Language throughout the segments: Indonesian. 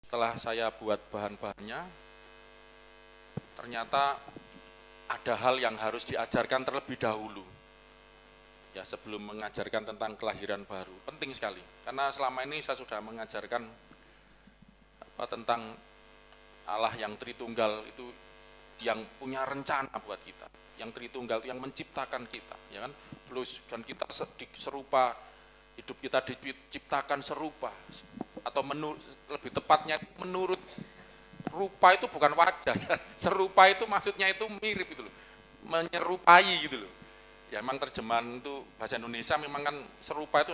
setelah saya buat bahan-bahannya, ternyata ada hal yang harus diajarkan terlebih dahulu. Ya, sebelum mengajarkan tentang kelahiran baru, penting sekali. Karena selama ini saya sudah mengajarkan tentang Allah yang Tritunggal itu, yang punya rencana buat kita, yang Tritunggal yang menciptakan kita, ya kan? Plus dan kita serupa, hidup kita diciptakan serupa, atau lebih tepatnya menurut rupa itu bukan wajah, ya. Serupa itu maksudnya itu mirip gitu loh, menyerupai gitu loh. Ya memang terjemahan itu bahasa Indonesia memang kan serupa itu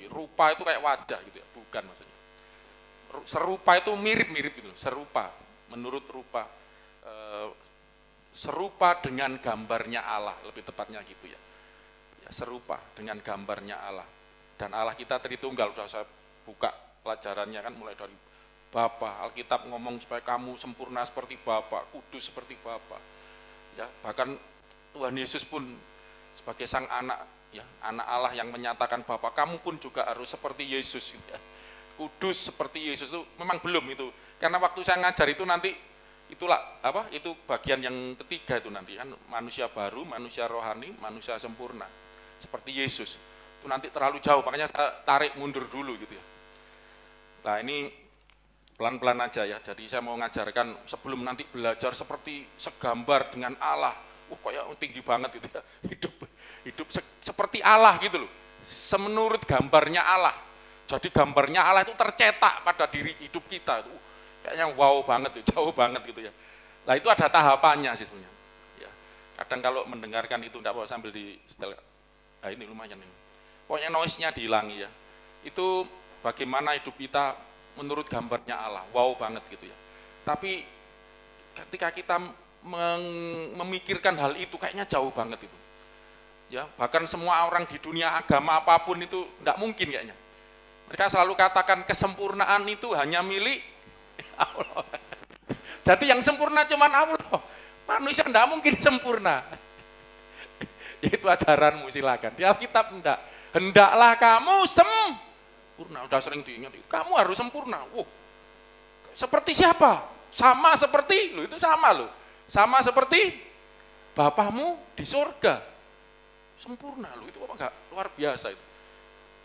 rupa itu kayak wajah gitu ya, bukan maksudnya. Serupa itu mirip-mirip gitu loh, serupa menurut rupa, serupa dengan gambarnya Allah, lebih tepatnya gitu ya. Ya, serupa dengan gambarnya Allah. Dan Allah kita Tritunggal, sudah saya buka pelajarannya kan mulai dari Bapa. Alkitab ngomong supaya kamu sempurna seperti Bapa, kudus seperti Bapa. Ya, bahkan Tuhan Yesus pun sebagai sang anak, ya, anak Allah yang menyatakan Bapa, kamu pun juga harus seperti Yesus, ya. Kudus seperti Yesus itu memang belum itu. Karena waktu saya ngajar itu nanti itulah itu bagian yang ketiga itu nanti kan, manusia baru, manusia rohani, manusia sempurna seperti Yesus. Itu nanti terlalu jauh, makanya saya tarik mundur dulu gitu ya. Nah, ini pelan-pelan aja ya. Jadi saya mau ngajarkan sebelum nanti belajar seperti segambar dengan Allah. Kayak tinggi banget itu ya. Hidup seperti Allah gitu loh. Semenurut gambarnya Allah. Jadi gambarnya Allah itu tercetak pada diri hidup kita. Kayaknya wow banget, jauh banget gitu ya. Nah, itu ada tahapannya sih sebenarnya. Ya. Kadang kalau mendengarkan itu enggak apa sambil di setel. Nah, ini lumayan ini. Pokoknya noise-nya dihilangi ya. Itu bagaimana hidup kita menurut gambarnya Allah. Wow banget gitu ya. Tapi ketika kita memikirkan hal itu kayaknya jauh banget itu. Ya, bahkan semua orang di dunia agama apapun itu enggak mungkin kayaknya. Mereka selalu katakan kesempurnaan itu hanya milik Allah. Jadi yang sempurna cuma Allah. Manusia tidak mungkin sempurna. Itu ajaranmu, silakan. Di Alkitab enggak. Hendaklah kamu sempurna. Udah sering diingat. Kamu harus sempurna. Seperti siapa? Sama seperti lo, itu sama lo. Sama seperti Bapakmu di surga. Sempurna lo, itu apa enggak? Luar biasa itu.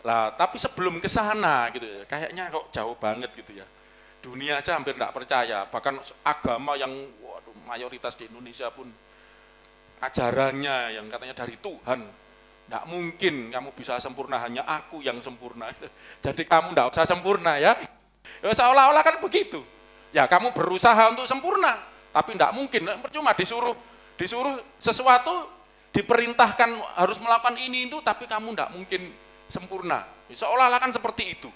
Lah, tapi sebelum ke sana gitu ya, kayaknya kok jauh banget gitu ya. Dunia aja hampir enggak percaya, bahkan agama yang mayoritas di Indonesia pun ajarannya yang katanya dari Tuhan. Enggak mungkin kamu bisa sempurna, hanya aku yang sempurna. Jadi kamu enggak usah sempurna ya. Seolah-olah kan begitu. Ya kamu berusaha untuk sempurna, tapi enggak mungkin, percuma disuruh sesuatu, diperintahkan harus melakukan ini itu, tapi kamu enggak mungkin sempurna. Seolah-olah kan seperti itu.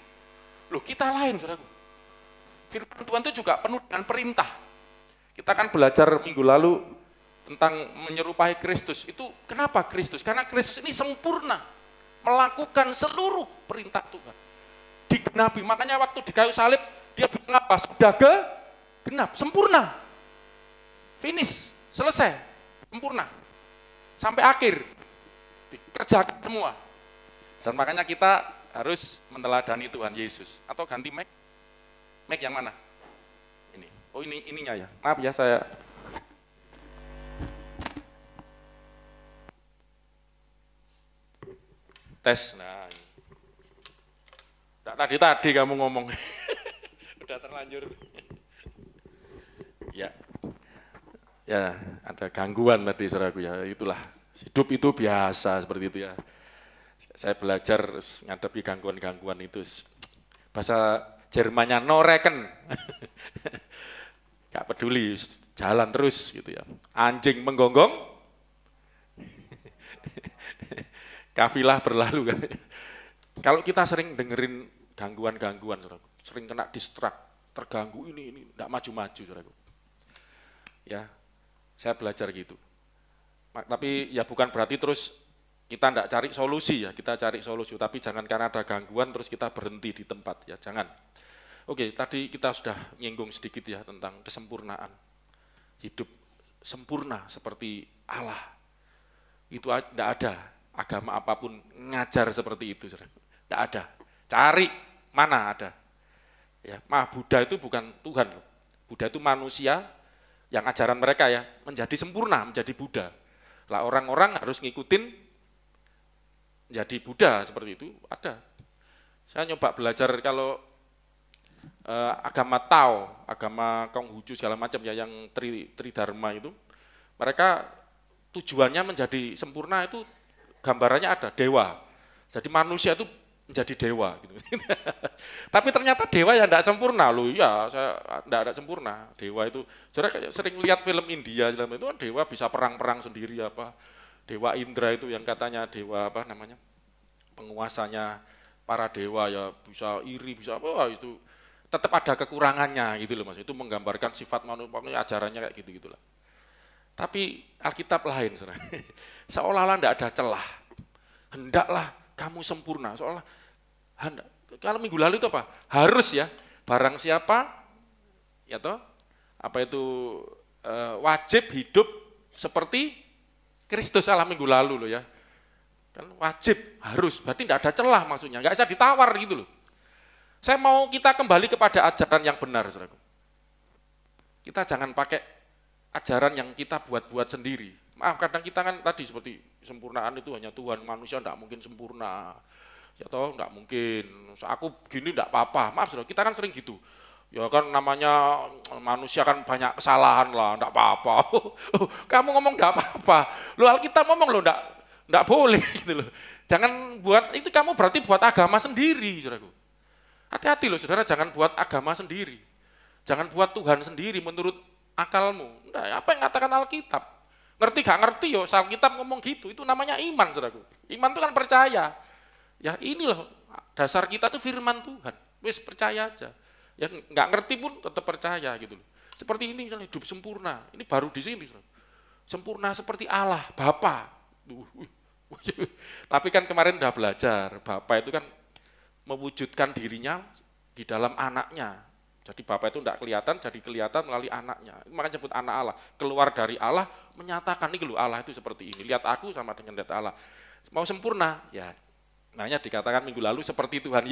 Loh, kita lain, saudaraku. Firman Tuhan itu juga penuh dengan perintah. Kita kan belajar minggu lalu tentang menyerupai Kristus. Itu kenapa Kristus? Karena Kristus ini sempurna, melakukan seluruh perintah Tuhan. Digenapi, makanya waktu di kayu salib dia bilang apa? Sudah genap, sempurna. Finish, selesai, sempurna. Sampai akhir, dikerjakan semua. Dan makanya kita harus meneladani Tuhan Yesus. Atau ganti mic? Mic yang mana? Ini. Oh, ininya ya. Maaf ya, saya tes. Nah, tadi kamu ngomong. Udah terlanjur. Ya. Ya, ada gangguan tadi saudaraku ya. Itulah. Hidup itu biasa seperti itu ya. Saya belajar ngadepi gangguan-gangguan itu. Bahasa Jermannya noreken. Gak peduli, jalan terus gitu ya. Anjing menggonggong, kafilah berlalu. Kalau kita sering dengerin gangguan-gangguan, saudaraku, sering kena distrak, terganggu ini enggak maju-maju, saudaraku. Ya, saya belajar gitu. Tapi ya bukan berarti terus kita enggak cari solusi ya, kita cari solusi, tapi jangan karena ada gangguan terus kita berhenti di tempat ya, jangan. Oke, tadi kita sudah nyinggung sedikit ya tentang kesempurnaan. Hidup sempurna seperti Allah. Itu enggak ada agama apapun ngajar seperti itu, enggak ada. Cari mana ada. Ya, Buddha itu bukan Tuhan. Buddha itu manusia yang ajaran mereka ya menjadi sempurna, menjadi Buddha. Lah orang-orang harus ngikutin jadi Buddha seperti itu ada. Saya nyoba belajar kalau agama Tao, agama Konghucu segala macam ya yang Tridharma itu, mereka tujuannya menjadi sempurna itu gambarannya ada dewa. Jadi manusia itu menjadi dewa gitu. Tapi ternyata dewa yang tidak sempurna loh. Ya, saya tidak ada sempurna. Dewa itu, saya sering lihat film India itu kan dewa bisa perang-perang sendiri apa. Dewa Indra itu yang katanya dewa apa namanya? Penguasanya para dewa ya bisa iri, bisa apa itu tetap ada kekurangannya gitu loh Mas. Itu menggambarkan sifat manusia, ajarannya kayak gitu-gitulah. Tapi Alkitab lain, seolah-olah tidak ada celah. Hendaklah kamu sempurna, seolah kalau minggu lalu itu apa? Harus ya, barang siapa ya toh, apa itu wajib hidup seperti Kristus Allah minggu lalu loh ya. Kan wajib, harus, berarti tidak ada celah maksudnya, nggak bisa ditawar gitu loh. Saya mau kita kembali kepada ajaran yang benar, saudaraku. Kita jangan pakai ajaran yang kita buat-buat sendiri. Maaf, kadang kita kan tadi seperti sempurnaan itu hanya Tuhan, manusia tidak mungkin sempurna. Ya toh, tidak mungkin. Aku gini tidak apa-apa. Maaf, saudara, kita kan sering gitu. Ya kan namanya manusia kan banyak kesalahan lah, tidak apa-apa. Kamu ngomong tidak apa-apa. Lu Alkitab ngomong lo tidak boleh gitu loh. Jangan buat, itu kamu berarti buat agama sendiri, saudaraku. Hati-hati loh saudara, jangan buat agama sendiri. Jangan buat Tuhan sendiri menurut akalmu. Nah, apa yang katakan Alkitab? Ngerti gak ngerti yo, Alkitab ngomong gitu, itu namanya iman saudaraku. Iman itu kan percaya. Ya ini loh, dasar kita tuh firman Tuhan. Wis percaya aja. Ya nggak ngerti pun tetap percaya gitu loh. Seperti ini misalnya hidup sempurna, ini baru di sini. Saudara. Sempurna seperti Allah, Bapa. Tapi kan kemarin udah belajar, Bapa itu kan mewujudkan dirinya di dalam anaknya. Jadi Bapa itu tidak kelihatan, jadi kelihatan melalui anaknya. Makanya sebut anak Allah. Keluar dari Allah, menyatakan ini loh Allah itu seperti ini. Lihat aku sama dengan lihat Allah. Mau sempurna, ya makanya dikatakan minggu lalu seperti Tuhan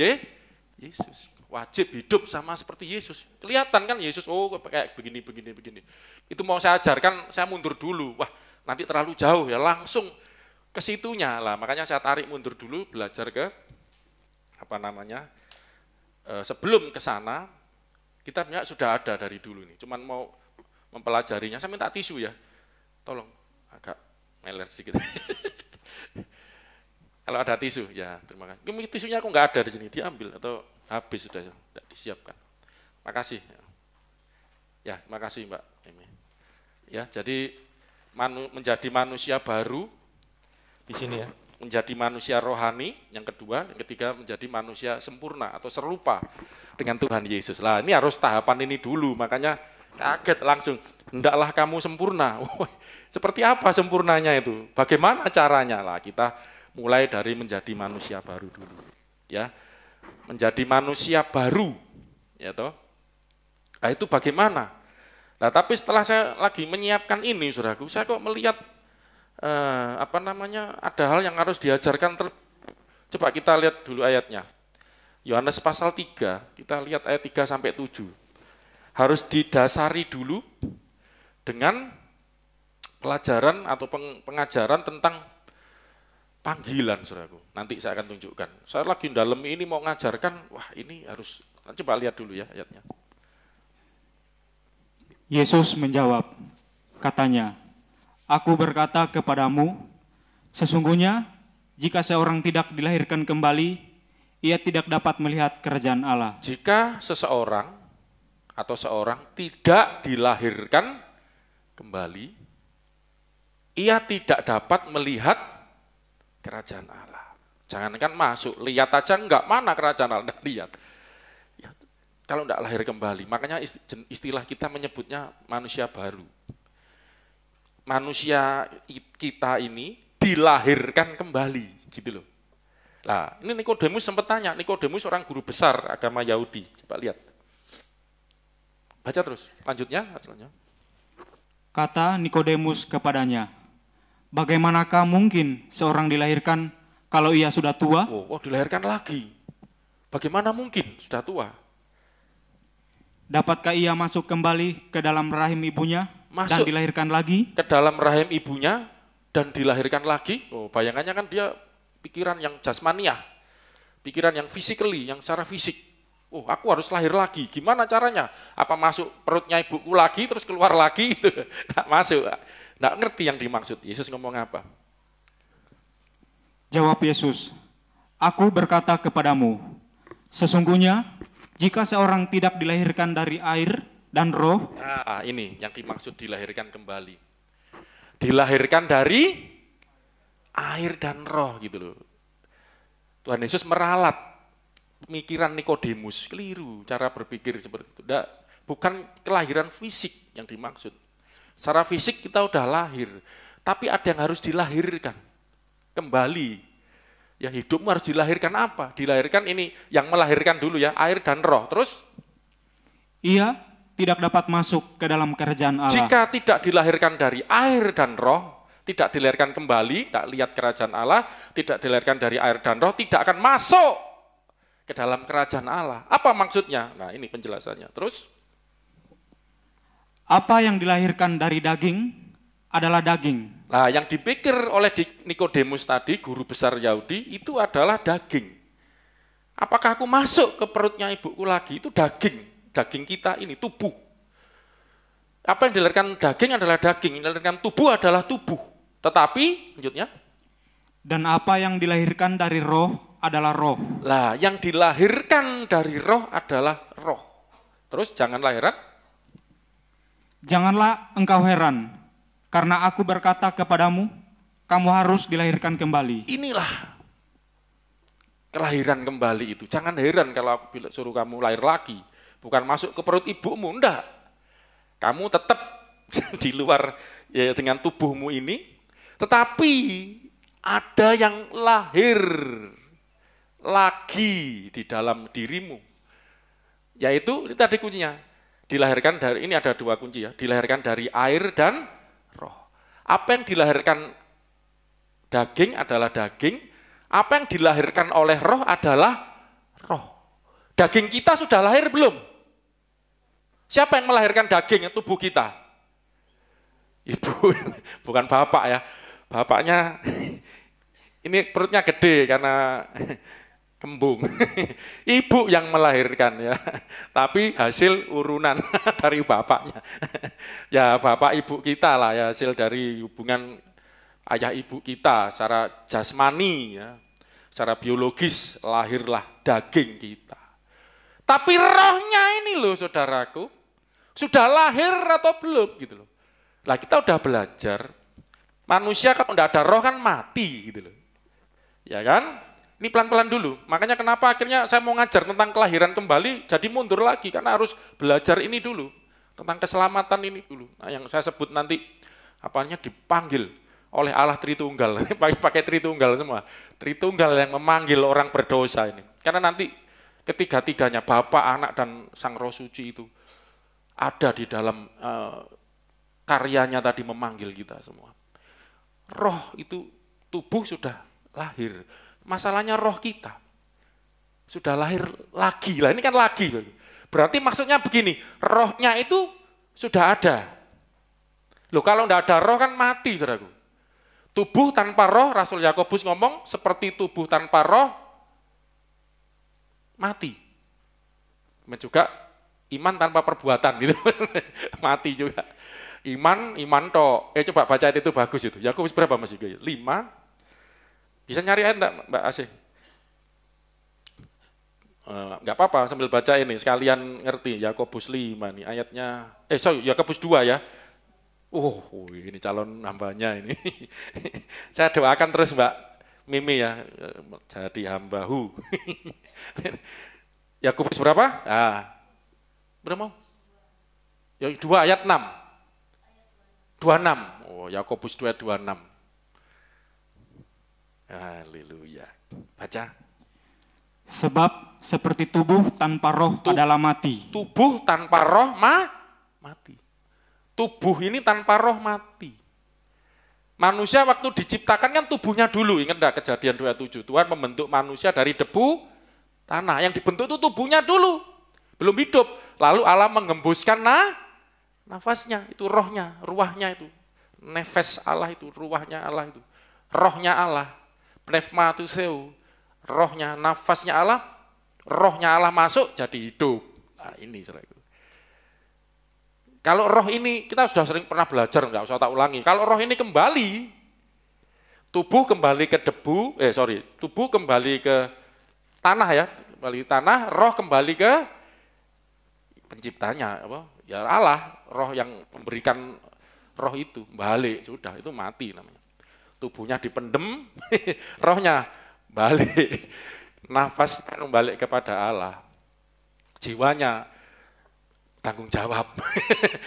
Yesus. Wajib hidup sama seperti Yesus. Kelihatan kan Yesus, oh kayak begini. Itu mau saya ajarkan, saya mundur dulu. Wah nanti terlalu jauh ya, langsung ke situnya lah. Makanya saya tarik mundur dulu, belajar ke apa namanya, sebelum ke sana, kitabnya sudah ada dari dulu ini, cuman mau mempelajarinya. Saya minta tisu ya, tolong agak meler sedikit. Kalau ada tisu, ya terima kasih. Tisunya aku nggak ada di sini, diambil atau habis sudah, tidak disiapkan. Makasih. Ya, makasih Mbak Emi. Ya, jadi menjadi manusia baru di sini ya. Menjadi manusia rohani, yang kedua, yang ketiga menjadi manusia sempurna atau serupa dengan Tuhan Yesus. Lah ini harus tahapan ini dulu, makanya kaget langsung, hendaklah kamu sempurna. Seperti apa sempurnanya itu? Bagaimana caranya? Lah kita mulai dari menjadi manusia baru dulu. Ya, menjadi manusia baru, ya toh. Nah itu bagaimana? Nah tapi setelah saya lagi menyiapkan ini, saudaraku, saya kok melihat apa namanya, ada hal yang harus diajarkan. Coba kita lihat dulu ayatnya. Yohanes pasal 3, kita lihat ayat 3 sampai 7. Harus didasari dulu dengan pelajaran atau pengajaran tentang panggilan, saudaraku. Nanti saya akan tunjukkan. Saya lagi dalam ini mau ngajarkan, wah ini harus, coba lihat dulu ya ayatnya. Yesus menjawab, katanya, Aku berkata kepadamu, sesungguhnya jika seorang tidak dilahirkan kembali, ia tidak dapat melihat kerajaan Allah. Jika seseorang atau seorang tidak dilahirkan kembali, ia tidak dapat melihat kerajaan Allah. Jangankan masuk, lihat aja enggak, mana kerajaan Allah, enggak lihat. Ya, kalau enggak lahir kembali, makanya istilah kita menyebutnya manusia baru. Manusia kita ini dilahirkan kembali, gitu loh. Nah, ini Nikodemus sempat tanya, Nikodemus orang guru besar agama Yahudi. Coba lihat. Baca terus, lanjutnya. Kata Nikodemus kepadanya, bagaimanakah mungkin seorang dilahirkan kalau ia sudah tua? Oh, dilahirkan lagi. Bagaimana mungkin sudah tua? dapatkah ia masuk kembali ke dalam rahim ibunya dan Masuk dilahirkan lagi? ke dalam rahim ibunya dan dilahirkan lagi. Oh, bayangannya kan dia pikiran yang jasmaniah, pikiran yang physically, yang secara fisik. Oh, aku harus lahir lagi. Gimana caranya? Apa masuk perutnya ibuku lagi terus keluar lagi? Itu nggak masuk. Nggak ngerti yang dimaksud. Yesus ngomong apa? Jawab Yesus, "Aku berkata kepadamu, sesungguhnya jika seorang tidak dilahirkan dari air dan roh." Nah, ini yang dimaksud dilahirkan kembali. Dilahirkan dari air dan roh gitu loh. Tuhan Yesus meralat pemikiran Nikodemus, keliru cara berpikir seperti itu. Bukan kelahiran fisik yang dimaksud. Secara fisik kita udah lahir, tapi ada yang harus dilahirkan kembali. Ya, hidupmu harus dilahirkan apa? Dilahirkan ini, yang melahirkan dulu ya, air dan roh. Terus? Ia tidak dapat masuk ke dalam kerajaan Allah. Jika tidak dilahirkan dari air dan roh, tidak dilahirkan kembali, tak lihat kerajaan Allah, tidak dilahirkan dari air dan roh, tidak akan masuk ke dalam kerajaan Allah. Apa maksudnya? Nah, ini penjelasannya. Terus? Apa yang dilahirkan dari daging adalah daging. Nah, yang dipikir oleh Nikodemus tadi, guru besar Yahudi, itu adalah daging. Apakah aku masuk ke perutnya ibuku lagi? Itu daging. Daging kita ini, tubuh. Apa yang dilahirkan daging adalah daging, yang dilahirkan tubuh adalah tubuh. Tetapi, lanjutnya. Dan apa yang dilahirkan dari roh adalah roh. Lah, yang dilahirkan dari roh adalah roh. Terus janganlah heran. Janganlah engkau heran, karena aku berkata kepadamu, kamu harus dilahirkan kembali. Inilah kelahiran kembali itu. Jangan heran kalau aku suruh kamu lahir lagi. Bukan masuk ke perut ibumu, enggak. Kamu tetap di luar ya, dengan tubuhmu ini, tetapi ada yang lahir lagi di dalam dirimu. Yaitu, ini tadi kuncinya, dilahirkan dari, ini ada dua kunci ya, dilahirkan dari air dan roh. Apa yang dilahirkan daging adalah daging, apa yang dilahirkan oleh roh adalah roh. Daging kita sudah lahir belum? Siapa yang melahirkan daging tubuh kita? Ibu, bukan bapak ya. Bapaknya ini perutnya gede karena kembung. Ibu yang melahirkan ya. Tapi hasil urunan dari bapaknya. Ya bapak ibu kita lah ya, hasil dari hubungan ayah ibu kita secara jasmani ya. Secara biologis lahirlah daging kita. Tapi rohnya ini loh saudaraku, sudah lahir atau belum gitu loh. Lah kita udah belajar, manusia kalau tidak ada roh kan mati gitu loh. Ya kan? Ini pelan-pelan dulu. Makanya kenapa akhirnya saya mau ngajar tentang kelahiran kembali, jadi mundur lagi karena harus belajar ini dulu. Tentang keselamatan ini dulu. Nah, yang saya sebut nanti apanya dipanggil oleh Allah Tritunggal. Pakai Tritunggal semua. Tritunggal yang memanggil orang berdosa ini. Karena nanti ketiga-tiganya Bapa, Anak dan Sang Roh Suci itu ada di dalam karyanya tadi memanggil kita semua. Roh itu tubuh sudah lahir. Masalahnya roh kita sudah lahir lagi. Lah ini kan lagi. Berarti maksudnya begini, rohnya itu sudah ada. Loh kalau tidak ada roh kan mati, saudaraku. Tubuh tanpa roh, Rasul Yakobus ngomong, seperti tubuh tanpa roh, mati. Juga iman tanpa perbuatan, gitu. Mati juga. Iman toh. Coba baca itu bagus itu. Yakobus berapa masih? 5. Bisa nyari ayat enggak Mbak Asih? Enggak apa-apa sambil baca ini, sekalian ngerti. Yakobus 5 nih ayatnya. Yakobus 2 ya. Ini calon hambanya ini. Saya doakan terus Mbak Mimi ya, jadi hambahu. Yakobus berapa? Berapa? 2 ayat 6. 26. Yakobus 2 ayat 26. Haleluya. Baca. Sebab seperti tubuh tanpa roh adalah mati. Tubuh tanpa roh mati. Tubuh ini tanpa roh mati. Manusia waktu diciptakan kan tubuhnya dulu, ingat enggak Kejadian 2:7. Tuhan membentuk manusia dari debu tanah. Yang dibentuk itu tubuhnya dulu. Belum hidup. lalu Allah mengembuskan nafasnya, itu rohnya, ruahnya itu. Nefes Allah itu, ruahnya Allah itu. Rohnya Allah, pneumatuseu, rohnya, nafasnya Allah, rohnya Allah masuk jadi hidup. Nah ini saudaraku. Kalau roh ini, kita sudah sering pernah belajar, nggak usah tak ulangi. Kalau roh ini kembali, tubuh kembali ke debu, tubuh kembali ke tanah ya, kembali ke tanah, roh kembali ke penciptanya, apa? Ya Allah, roh yang memberikan roh itu, balik, sudah, itu mati namanya. Tubuhnya dipendem, rohnya balik, nafas kembali kepada Allah, jiwanya tanggung jawab.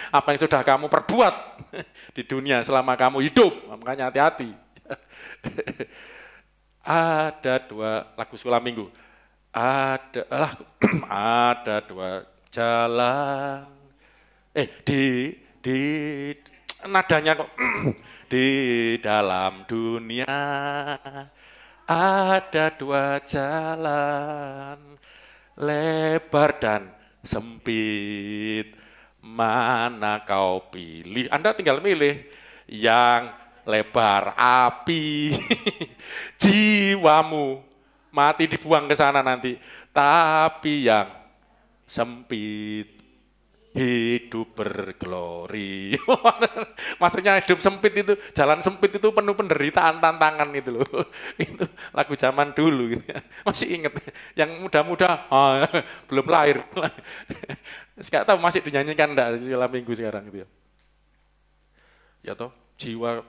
Apa yang sudah kamu perbuat di dunia selama kamu hidup, makanya hati-hati. Ada dua lagu sekolah minggu. Ada dua jalan. Di nadanya kok di dalam dunia ada dua jalan, lebar dan sempit, mana kau pilih? Anda tinggal milih yang lebar api, jiwamu mati dibuang ke sana nanti, tapi yang sempit hidup berglori. Maksudnya hidup sempit itu, jalan sempit itu penuh penderitaan, tantangan itu loh. Itu lagu zaman dulu gitu ya. Masih ingat yang muda-muda belum lahir. Enggak tahu masih dinyanyikan enggak di malam minggu sekarang gitu ya. Ya toh, jiwa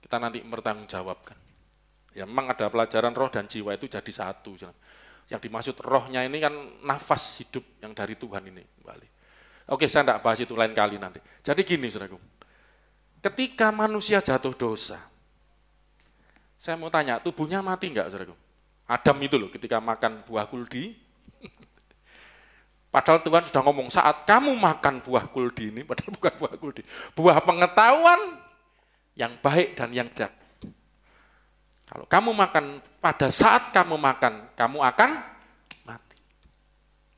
kita nanti bertanggungjawabkan. Ya memang ada pelajaran roh dan jiwa itu jadi satu. Yang dimaksud rohnya ini kan nafas hidup yang dari Tuhan ini kembali. Oke, saya tidak bahas itu lain kali nanti. Jadi gini, saudaraku. Ketika manusia jatuh dosa, saya mau tanya, tubuhnya mati enggak, saudaraku? Adam itu loh, ketika makan buah kuldi, padahal Tuhan sudah ngomong, saat kamu makan buah kuldi ini, padahal bukan buah kuldi, buah pengetahuan yang baik dan yang jahat. Kalau kamu makan, pada saat kamu makan, kamu akan mati.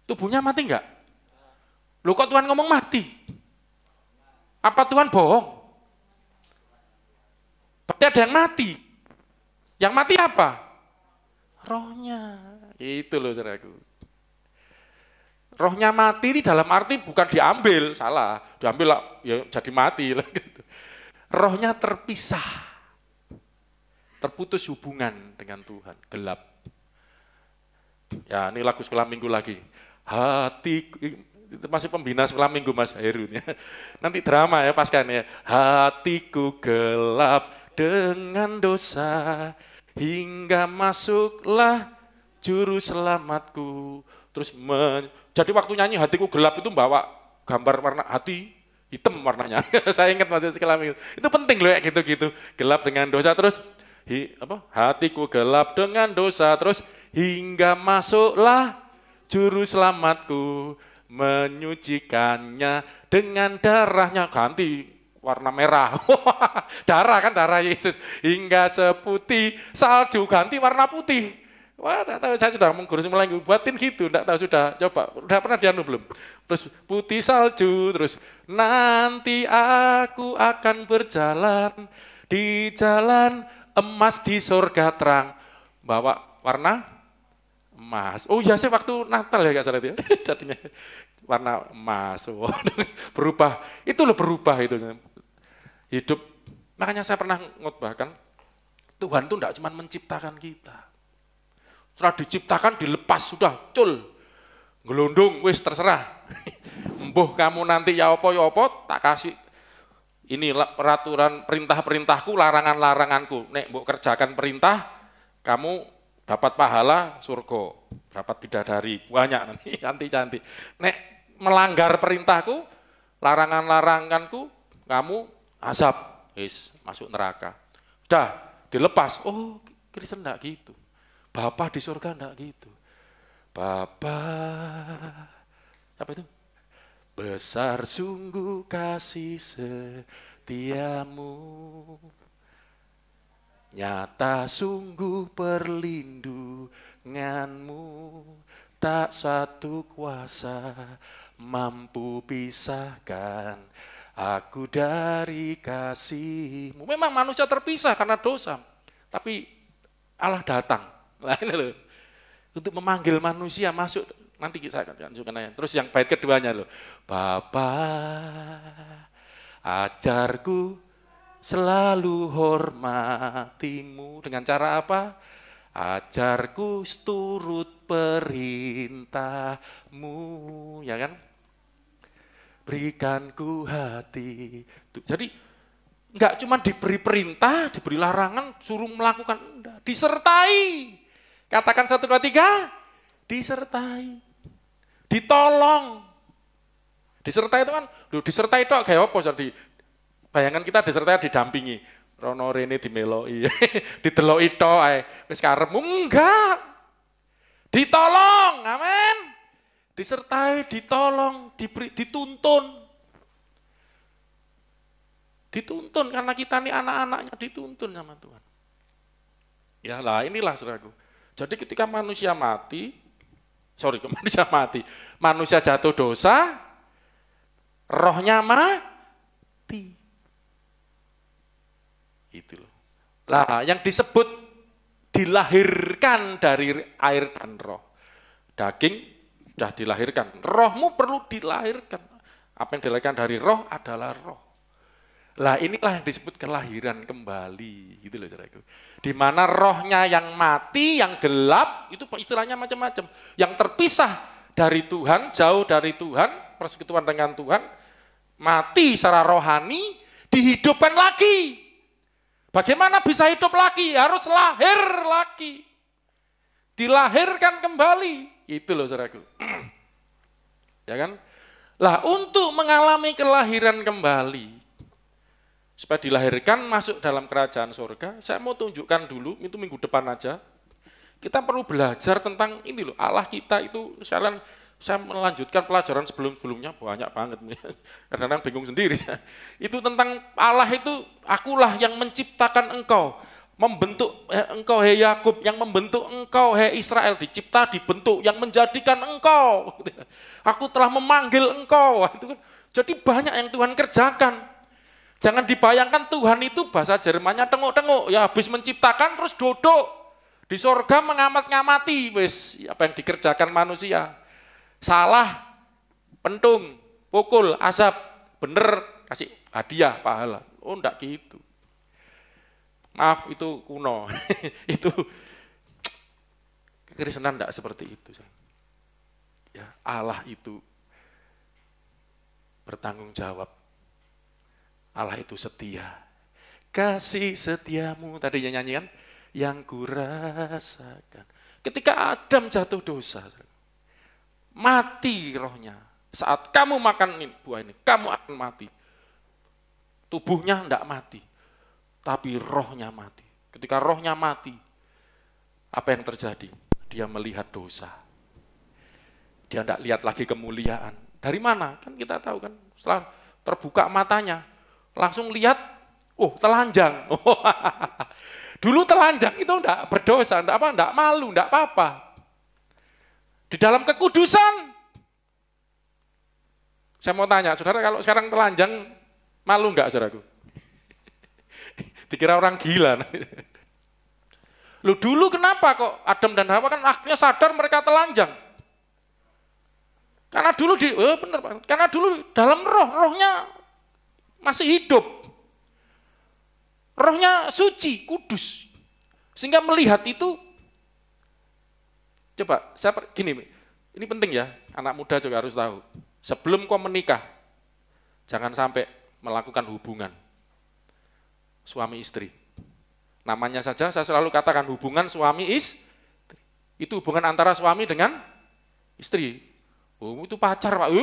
Tubuhnya mati enggak? Loh kok Tuhan ngomong mati? Apa Tuhan bohong? Berarti ada yang mati. Yang mati apa? Rohnya. Itu loh saudaraku. Rohnya mati ini dalam arti bukan diambil, salah. Diambil lah, ya jadi mati lah gitu. Rohnya terpisah. Terputus hubungan dengan Tuhan, gelap. Ya ini lagu sekolah minggu lagi. Hatiku, itu masih pembina sekolah minggu Mas Heru ya. Nanti drama ya pasca ini ya. Hatiku gelap dengan dosa, hingga masuklah juru selamatku. Terus jadi waktu nyanyi hatiku gelap itu bawa gambar warna hati hitam warnanya. Saya ingat masih sekolah minggu. Itu penting loh ya gitu-gitu. Gelap dengan dosa terus hatiku gelap dengan dosa terus hingga masuklah juru selamatku, menyucikannya dengan darahnya, ganti warna merah. Darah kan, darah Yesus. Hingga seputih salju, ganti warna putih. Wah, enggak tahu, saya sudah menggurus mulai buatin gitu, enggak tahu sudah coba, udah pernah dianu belum? Terus putih salju, terus nanti aku akan berjalan di jalan emas di surga terang, bawa warna emas. Oh iya, saya waktu Natal ya Kak salah itu ya. Jadinya warna emas. Oh, berubah. Itu loh berubah itu. Hidup. Makanya saya pernah ngotbahkan, Tuhan itu enggak cuma menciptakan kita. Setelah diciptakan dilepas sudah, cul. Gelundung wis terserah. Embuh kamu nanti ya apa tak kasih. Ini peraturan perintah-perintahku, larangan-laranganku. Nek mbok kerjakan perintah, kamu dapat pahala surga, dapat bidadari, banyak nanti cantik-cantik. Nek melanggar perintahku, larangan-laranganku, kamu azab, masuk neraka. Udah dilepas. Oh, Kristen enggak gitu. Bapa di surga enggak gitu. Bapa, apa itu? Besar sungguh kasih setiamu, nyata sungguh perlindunganmu, tak satu kuasa mampu pisahkan aku dari kasih-Mu. Memang manusia terpisah karena dosa, tapi Allah datang. Nah, ini loh, untuk memanggil manusia masuk. Nanti saya akan tunjukkan aja. Terus yang bait keduanya loh, Bapa, ajarku selalu hormati-Mu. Dengan cara apa? Ajarku turut perintah-Mu, ya kan? Berikan ku hati. Jadi enggak cuma diberi perintah, diberi larangan, suruh melakukan, enggak. Disertai. Katakan 1, 2, 3, disertai. Ditolong. Disertai itu kan, disertai itu kayak apa? Jadi bayangan kita disertai didampingi. Rono rene dimeloi, dideloki tok ae. Wis karepmu enggak. Ditolong, amin. Disertai, ditolong, diberi, dituntun. Dituntun karena kita ini anak-anaknya dituntun sama Tuhan. Ya lah, inilah saudaraku. Jadi ketika manusia manusia jatuh dosa, rohnya mati. Itu loh. Lah, yang disebut dilahirkan dari air dan roh. Daging sudah dilahirkan, rohmu perlu dilahirkan. Apa yang dilahirkan dari roh adalah roh. Lah, inilah yang disebut kelahiran kembali, gitu loh saudaraku. Di mana rohnya yang mati, yang gelap, itu istilahnya macam-macam. Yang terpisah dari Tuhan, jauh dari Tuhan, persekutuan dengan Tuhan, mati secara rohani, dihidupkan lagi. Bagaimana bisa hidup lagi? Harus lahir lagi. Dilahirkan kembali. Itu loh saudaraku. Ya kan? Lah, untuk mengalami kelahiran kembali, supaya dilahirkan masuk dalam kerajaan surga, saya mau tunjukkan dulu, itu minggu depan aja. Kita perlu belajar tentang ini loh, Allah kita itu, saya melanjutkan pelajaran sebelum-sebelumnya, banyak banget. Kadang-kadang bingung sendiri. Itu tentang Allah itu, akulah yang menciptakan engkau, membentuk engkau, hei Yakub, yang membentuk engkau, hei Israel, dicipta, dibentuk, yang menjadikan engkau. Aku telah memanggil engkau. Jadi banyak yang Tuhan kerjakan. Jangan dibayangkan Tuhan itu bahasa Jermannya tengok-tengok, ya habis menciptakan terus duduk di sorga mengamat-ngamati, wis apa yang dikerjakan manusia. Salah, pentung, pukul, asap, bener, kasih hadiah, pahala. Oh, enggak gitu. Maaf, itu kuno. Itu kekristenan enggak seperti itu. Ya, Allah itu bertanggung jawab. Allah itu setia. Kasih setiamu, tadi nyanyikan, yang kurasakan. Ketika Adam jatuh dosa, mati rohnya. Saat kamu makan buah ini, kamu akan mati. Tubuhnya enggak mati, tapi rohnya mati. Ketika rohnya mati, apa yang terjadi? Dia melihat dosa. Dia enggak lihat lagi kemuliaan. Dari mana? Kan kita tahu kan, setelah terbuka matanya, langsung lihat, oh telanjang. Dulu telanjang itu enggak berdosa, enggak malu, enggak apa-apa. Di dalam kekudusan. Saya mau tanya, saudara kalau sekarang telanjang, malu enggak saudaraku? Dikira orang gila. Lu dulu kenapa kok Adam dan Hawa kan akhirnya sadar mereka telanjang? Karena dulu benar Pak, karena dulu dalam rohnya masih hidup. Rohnya suci, kudus. Sehingga melihat itu, coba, gini, ini penting ya, anak muda juga harus tahu. Sebelum kau menikah, jangan sampai melakukan hubungan suami istri. Namanya saja saya selalu katakan hubungan suami istri. Itu hubungan antara suami dengan istri. Oh, itu pacar Pak,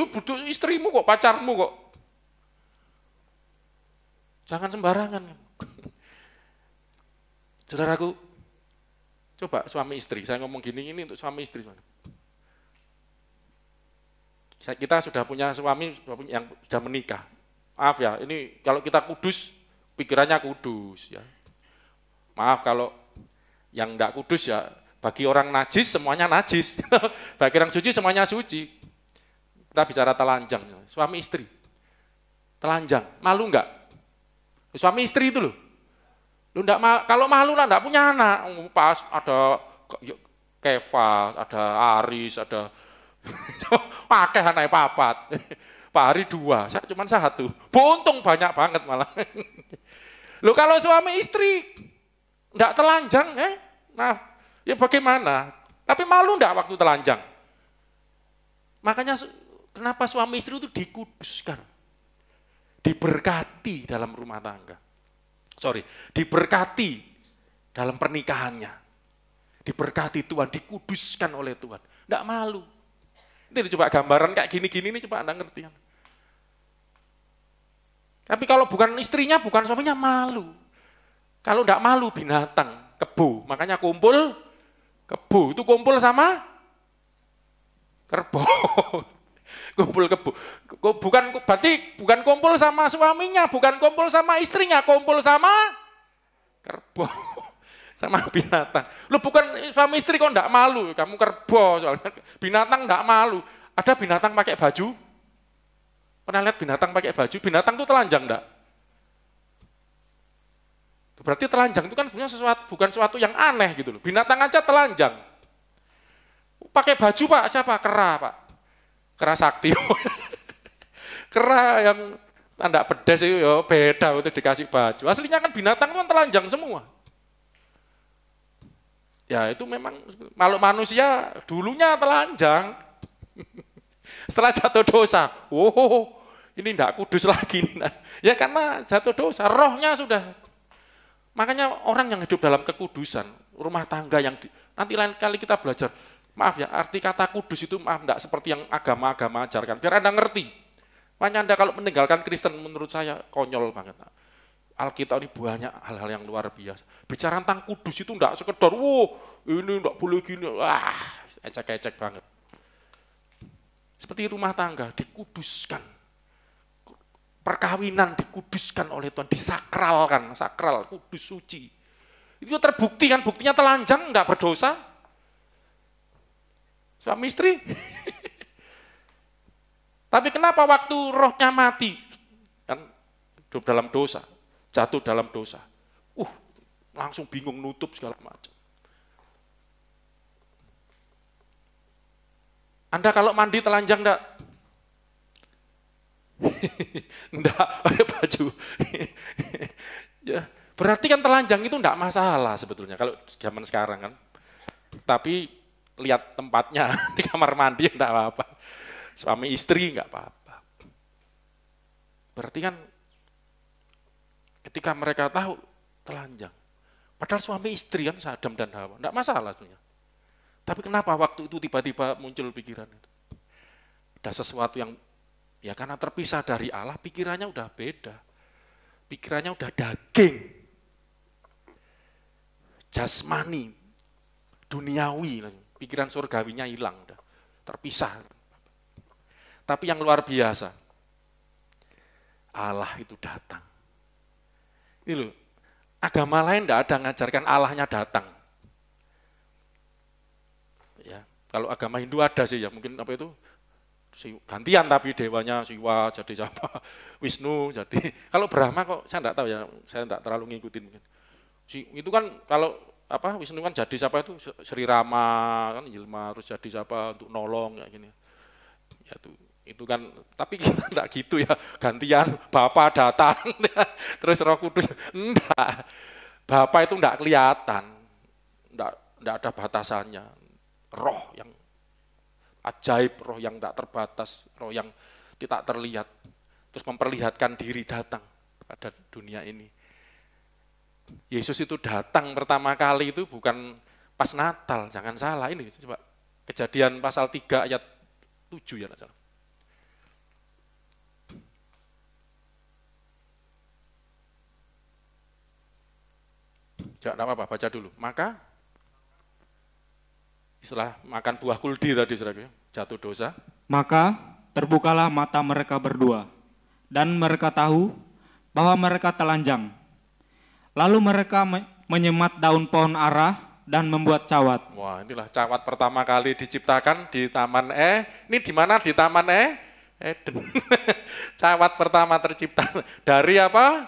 istrimu kok, pacarmu kok. Jangan sembarangan. Saudaraku, coba suami istri, saya ngomong gini, ini untuk suami istri. Kita sudah punya suami yang sudah menikah. Maaf ya, ini kalau kita kudus, pikirannya kudus. Ya. Maaf kalau yang enggak kudus ya, Bagi orang najis semuanya najis. Bagi orang suci semuanya suci. Kita bicara telanjang, suami istri. Telanjang, malu enggak? Suami istri itu loh. Lu enggak, kalau malu lah enggak punya anak. Pas ada Keva, ada Aris, ada pakai anak papat. Pak Hari 2, saya cuma 1. Untung banyak banget malah. Loh kalau suami istri enggak telanjang, nah ya bagaimana? Tapi malu enggak waktu telanjang? Makanya kenapa suami istri itu dikuduskan? Diberkati dalam rumah tangga. Diberkati dalam pernikahannya. Diberkati Tuhan, dikuduskan oleh Tuhan. Enggak malu. Ini coba gambaran kayak gini-gini ini coba Anda ngerti. Tapi kalau bukan istrinya, bukan suaminya malu. Kalau enggak malu binatang, kebo. Makanya kumpul kebo. Itu kumpul sama kerbau. Kumpul kebo. Berarti bukan kumpul sama suaminya, bukan kumpul sama istrinya, kumpul sama kerbau. Sama binatang. Lu bukan suami istri kok enggak malu, kamu kerbau soalnya. Binatang enggak malu. Ada binatang pakai baju? Pernah lihat binatang pakai baju? Binatang itu telanjang enggak? Berarti telanjang itu kan sebenarnya bukan sesuatu yang aneh gitu loh. Binatang aja telanjang. Pakai baju Pak, siapa? Kera Pak. Kera sakti. Kera yang tanda pedas itu ya beda untuk dikasih baju. Aslinya kan binatang kan telanjang semua. Ya itu memang makhluk manusia dulunya telanjang. Setelah jatuh dosa, ini enggak kudus lagi. Ya karena jatuh dosa, rohnya sudah. Makanya orang yang hidup dalam kekudusan, rumah tangga yang nanti lain kali kita belajar, maaf ya, arti kata kudus itu maaf enggak seperti yang agama-agama ajarkan. Biar Anda ngerti. Makanya Anda kalau meninggalkan Kristen menurut saya konyol banget. Alkitab ini banyak hal-hal yang luar biasa. Bicara tentang kudus itu enggak sekedar, ini enggak boleh gini, ecek-ecek banget. Seperti rumah tangga dikuduskan. Perkawinan dikuduskan oleh Tuhan, disakralkan, sakral, kudus, suci. Itu terbukti kan, buktinya telanjang enggak berdosa. Suami istri. Tapi kenapa waktu rohnya mati? Kan hidup dalam dosa. Jatuh dalam dosa, langsung bingung nutup segala macam. Anda kalau mandi telanjang enggak? Enggak, pakai baju. Ya, berarti kan telanjang itu enggak masalah sebetulnya kalau zaman sekarang kan. Tapi lihat tempatnya di kamar mandi enggak apa-apa. Suami istri enggak apa-apa. Berarti kan ketika mereka tahu telanjang, padahal suami istri kan Adam dan Hawa, enggak masalah sebenarnya. Tapi kenapa waktu itu tiba-tiba muncul pikiran itu? Ada sesuatu yang, ya karena terpisah dari Allah, pikirannya udah beda. Pikirannya udah daging, jasmani, duniawi, pikiran surgawinya hilang, udah terpisah. Tapi yang luar biasa, Allah itu datang. Ini loh, agama lain tidak ada ngajarkan Allahnya datang. Ya, kalau agama Hindu ada sih ya, mungkin apa itu gantian tapi dewanya Siwa jadi siapa, Wisnu jadi. Kalau Brahma kok saya tidak tahu ya, saya tidak terlalu ngikutin mungkin. Itu kan kalau apa Wisnu kan jadi siapa itu Sri Rama kan Yilma terus jadi siapa untuk nolong kayak gini. Ya itu kan, tapi kita enggak gitu ya, gantian Bapa datang, terus Roh Kudus, enggak. Bapa itu enggak kelihatan, enggak ada batasannya, roh yang ajaib, roh yang enggak terbatas, roh yang tidak terlihat, terus memperlihatkan diri datang pada dunia ini. Yesus itu datang pertama kali itu bukan pas Natal, jangan salah, ini coba Kejadian pasal 3 ayat 7 ya, enggak salah. Jangan apa-apa, baca dulu. Maka setelah makan buah kuldi tadi, jatuh dosa. Maka terbukalah mata mereka berdua, dan mereka tahu bahwa mereka telanjang. Lalu mereka menyemat daun pohon ara dan membuat cawat. Wah, inilah cawat pertama kali diciptakan di Taman Ini di mana di Taman Eden. Cawat pertama tercipta dari apa?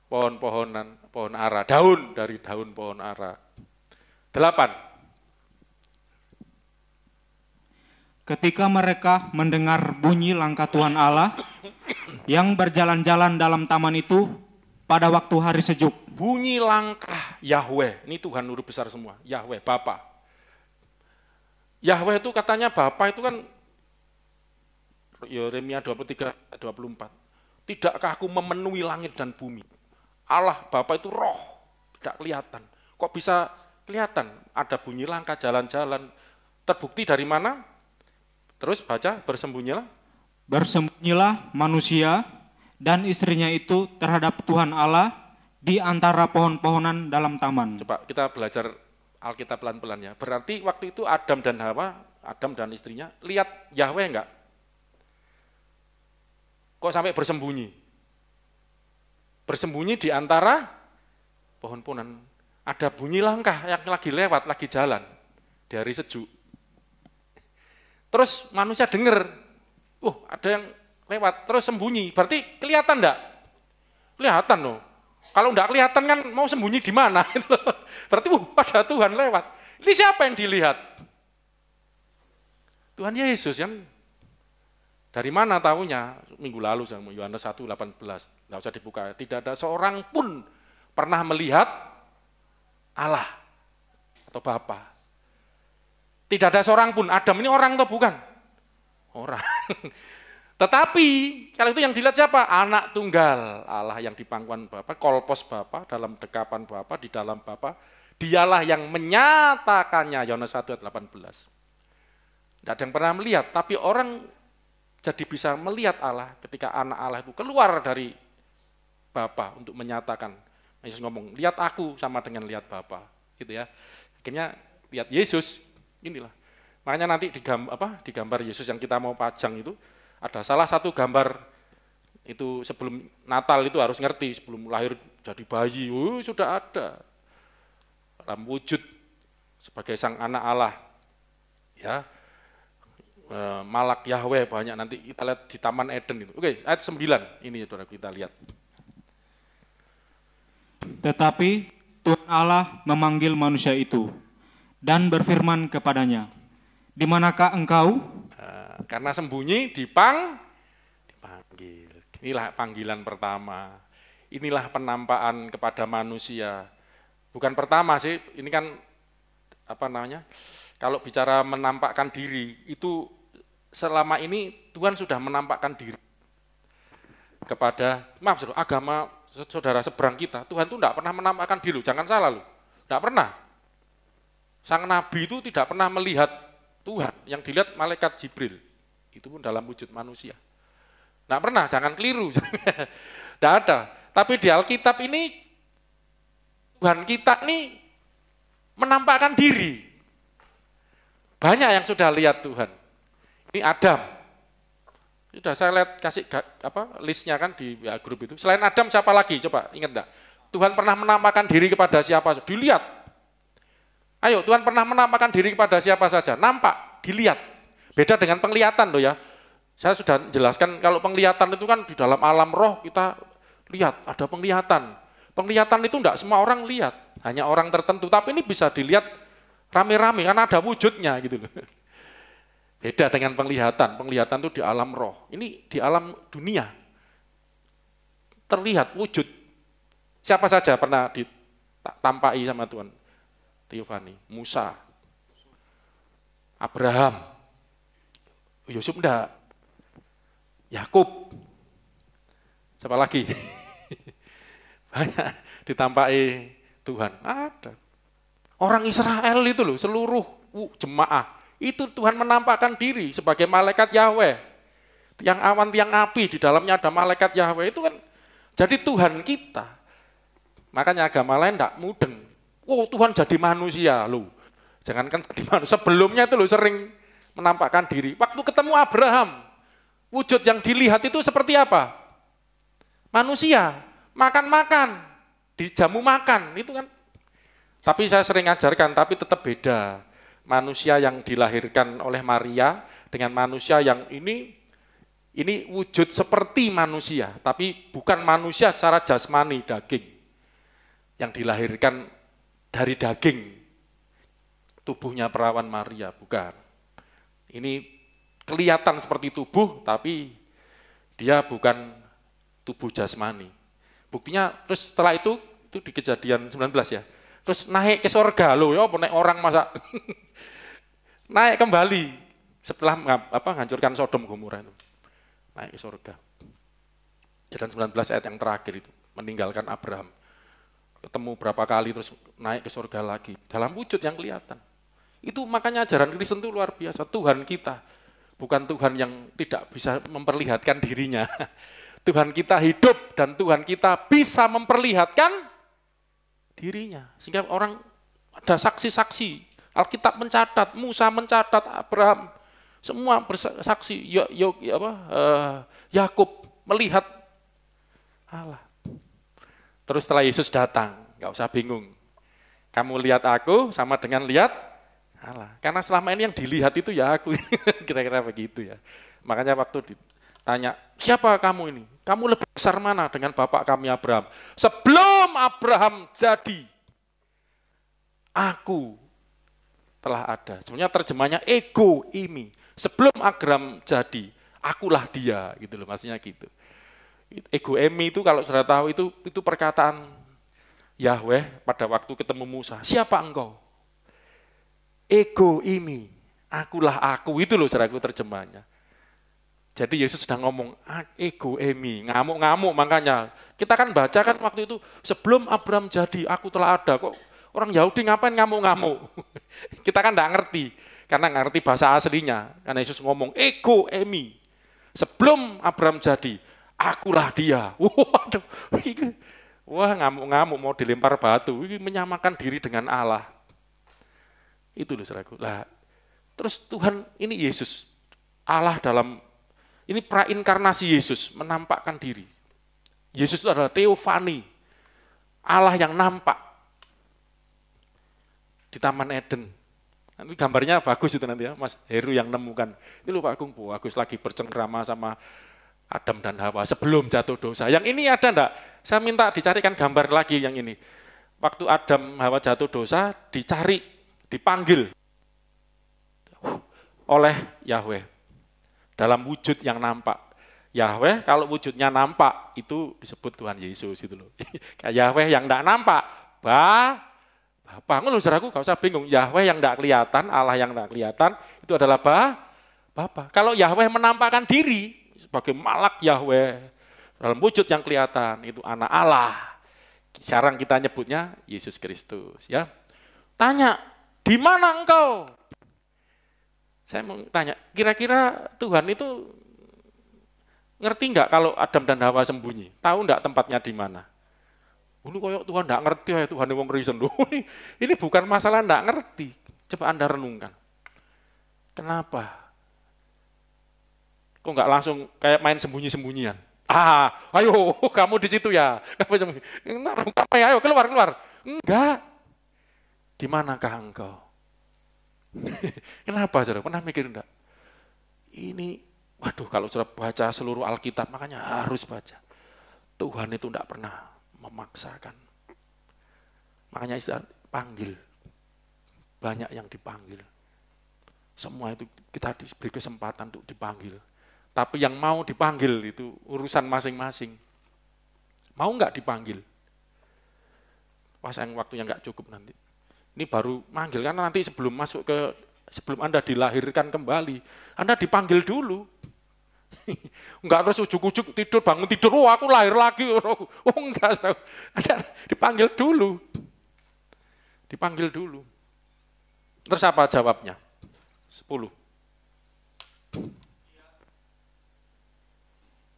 Pohon-pohonan, pohon ara, daun dari daun pohon ara. 8. Ketika mereka mendengar bunyi langkah Tuhan Allah yang berjalan-jalan dalam taman itu pada waktu hari sejuk. Bunyi langkah Yahweh, ini Tuhan huruf besar semua, Yahweh, Bapa. Yahweh itu katanya Bapa itu kan, Yeremia 23:24. Tidakkah aku memenuhi langit dan bumi? Allah Bapa itu roh, tidak kelihatan. Kok bisa kelihatan? Ada bunyi langkah jalan-jalan. Terbukti dari mana? Terus baca, bersembunyilah. Bersembunyilah manusia dan istrinya itu terhadap Tuhan Allah di antara pohon-pohonan dalam taman. Coba kita belajar Alkitab pelan-pelan ya. Berarti waktu itu Adam dan Hawa, Adam dan istrinya, lihat Yahweh enggak? Kok sampai bersembunyi? Bersembunyi di antara pohon-pohonan. Ada bunyi langkah yang lagi lewat, lagi jalan di hari sejuk. Terus manusia dengar, ada yang lewat, terus sembunyi. Berarti kelihatan enggak? Kelihatan loh. Kalau enggak kelihatan kan mau sembunyi di mana? Berarti ada Tuhan lewat. Ini siapa yang dilihat? Tuhan Yesus kan. Dari mana tahunya? Minggu lalu sama Yohanes 1:18. Enggak usah dibuka. Tidak ada seorang pun pernah melihat Allah atau Bapa. Tidak ada seorang pun. Adam ini orang atau bukan? Orang. Tetapi, kalau itu yang dilihat siapa? Anak tunggal. Allah yang di pangkuan Bapa, kolpos Bapa, dalam dekapan Bapa, di dalam Bapa. Dialah yang menyatakannya, Yohanes 1:18. Tidak ada yang pernah melihat, tapi orang jadi bisa melihat Allah ketika anak Allah itu keluar dari Bapa untuk menyatakan. Yesus ngomong, lihat aku sama dengan lihat Bapa. Gitu ya. Akhirnya lihat Yesus. Inilah, makanya nanti di gambar Yesus yang kita mau pajang itu, ada salah satu gambar itu sebelum Natal itu harus ngerti, sebelum lahir jadi bayi, sudah ada dalam wujud sebagai sang anak Allah, ya, malak Yahweh banyak nanti kita lihat di Taman Eden itu. Oke, ayat 9 ini saudara kita lihat. Tetapi Tuhan Allah memanggil manusia itu dan berfirman kepadanya, di manakah engkau? Karena sembunyi dipanggil. Inilah panggilan pertama. Inilah penampakan kepada manusia. Bukan pertama sih, ini kan kalau bicara menampakkan diri, itu selama ini Tuhan sudah menampakkan diri kepada, agama saudara seberang kita. Tuhan itu tidak pernah menampakkan diri, jangan salah loh. Tidak pernah. Sang Nabi itu tidak pernah melihat Tuhan, yang dilihat malaikat Jibril, itu pun dalam wujud manusia. Tidak pernah, jangan keliru. Tidak ada. Tapi di Alkitab ini, Tuhan kita ini menampakkan diri. Banyak yang sudah lihat Tuhan. Ini Adam. Sudah saya lihat, kasih listnya kan di grup itu. Selain Adam siapa lagi? Coba ingat enggak? Tuhan pernah menampakkan diri kepada siapa? Dilihat. Ayo, Tuhan pernah menampakkan diri kepada siapa saja? Nampak, dilihat. Beda dengan penglihatan loh ya. Saya sudah jelaskan kalau penglihatan itu kan di dalam alam roh kita lihat, ada penglihatan. Penglihatan itu enggak semua orang lihat, hanya orang tertentu. Tapi ini bisa dilihat rame-rame karena ada wujudnya gitu loh. Beda dengan penglihatan. Penglihatan itu di alam roh. Ini di alam dunia. Terlihat wujud. Siapa saja pernah ditampai sama Tuhan? Tiofani, Musa, Abraham, Yusuf enggak, Yakub, siapa lagi? Banyak ditampai Tuhan, ada. Orang Israel itu loh, seluruh jemaah, itu Tuhan menampakkan diri sebagai malaikat Yahweh. Tiang awan, tiang api, di dalamnya ada malaikat Yahweh, itu kan jadi Tuhan kita. Makanya agama lain enggak mudeng. Tuhan jadi manusia loh. Jangankan jadi manusia, sebelumnya itu loh sering menampakkan diri. Waktu ketemu Abraham, wujud yang dilihat itu seperti apa? Manusia, makan-makan, dijamu makan, itu kan Tapi saya sering ajarkan, tapi tetap beda. Manusia yang dilahirkan oleh Maria dengan manusia yang ini wujud seperti manusia, tapi bukan manusia secara jasmani, daging. Yang dilahirkan dari daging, tubuhnya perawan Maria, bukan. Ini kelihatan seperti tubuh, tapi dia bukan tubuh jasmani. Buktinya terus setelah itu di Kejadian 19 ya, terus naik ke surga loh, ya naik orang masa naik kembali setelah menghancurkan Sodom Gomora itu, naik ke surga. Kejadian 19 ayat yang terakhir itu, meninggalkan Abraham, ketemu berapa kali terus naik ke surga lagi dalam wujud yang kelihatan. Itu makanya ajaran Kristen itu luar biasa. Tuhan kita bukan Tuhan yang tidak bisa memperlihatkan dirinya. Tuhan kita hidup dan Tuhan kita bisa memperlihatkan dirinya. Sehingga orang ada saksi-saksi. Alkitab mencatat, Musa mencatat, Abraham, semua bersaksi. Yakub melihat Allah. Terus setelah Yesus datang, nggak usah bingung. Kamu lihat aku sama dengan lihat Allah. Karena selama ini yang dilihat itu ya aku, kira-kira begitu ya. Makanya waktu ditanya, siapa kamu ini? Kamu lebih besar mana dengan bapak kami Abraham? Sebelum Abraham jadi, aku telah ada. Sebenarnya terjemahnya ego imi. Sebelum Abraham jadi, akulah dia, gitu loh, maksudnya gitu. Ego emi itu kalau sudah tahu itu perkataan Yahweh pada waktu ketemu Musa. Siapa engkau? Ego imi, akulah aku, itu loh saudaraku terjemahnya. Jadi Yesus sedang ngomong, ego emi, ngamuk-ngamuk makanya. Kita kan baca kan waktu itu, sebelum Abraham jadi, aku telah ada. Kok orang Yahudi ngapain ngamuk-ngamuk? Kita kan enggak ngerti, karena nggak ngerti bahasa aslinya. Karena Yesus ngomong, ego emi, sebelum Abraham jadi, akulah dia. Waduh, wah ngamuk-ngamuk mau dilempar batu, ini menyamakan diri dengan Allah. Itu loh saudaraku. Lah, terus Tuhan ini Yesus, Allah dalam, ini prainkarnasi Yesus menampakkan diri. Yesus itu adalah teofani, Allah yang nampak di Taman Eden. Nanti gambarnya bagus itu nanti ya, Mas Heru yang nemukan. Itu loh Pak Agung, bagus lagi bercengkrama sama Adam dan Hawa sebelum jatuh dosa. Yang ini ada enggak? Saya minta dicarikan gambar lagi yang ini. Waktu Adam Hawa jatuh dosa, dipanggil oleh Yahweh dalam wujud yang nampak. Yahweh kalau wujudnya nampak itu disebut Tuhan Yesus itu loh. Kayak Yahweh yang enggak nampak, Bapak, ngono saudaraku, gak usah bingung. Yahweh yang enggak kelihatan, Allah yang enggak kelihatan itu adalah Bapa. Kalau Yahweh menampakkan diri sebagai malak Yahweh dalam wujud yang kelihatan itu anak Allah. Sekarang kita nyebutnya Yesus Kristus, ya. Tanya, di mana engkau? Saya mau tanya, kira-kira Tuhan itu ngerti enggak kalau Adam dan Hawa sembunyi? Tahu enggak tempatnya di mana? Ini koyok Tuhan enggak ngerti ya, Tuhan wong Kristen. Ini bukan masalah enggak ngerti. Coba Anda renungkan. Kenapa? Kok enggak langsung kayak main sembunyi-sembunyian? Ayo, kamu di situ ya. Kamu sembunyi. Ayo keluar. Enggak. Di manakah engkau? Kenapa saudara? Pernah mikir enggak? Ini, waduh kalau saudara baca seluruh Alkitab, makanya harus baca. Tuhan itu enggak pernah memaksakan. Makanya istilah panggil. Banyak yang dipanggil. Semua itu kita diberi kesempatan untuk dipanggil. Tapi yang mau dipanggil itu urusan masing-masing. Mau enggak dipanggil? Pas yang waktunya enggak cukup nanti. Ini baru manggil, karena nanti sebelum Anda dilahirkan kembali, Anda dipanggil dulu. Enggak terus ujuk-ujuk bangun tidur, aku lahir lagi. Enggak, Anda dipanggil dulu. Dipanggil dulu. Terus apa jawabnya? 10.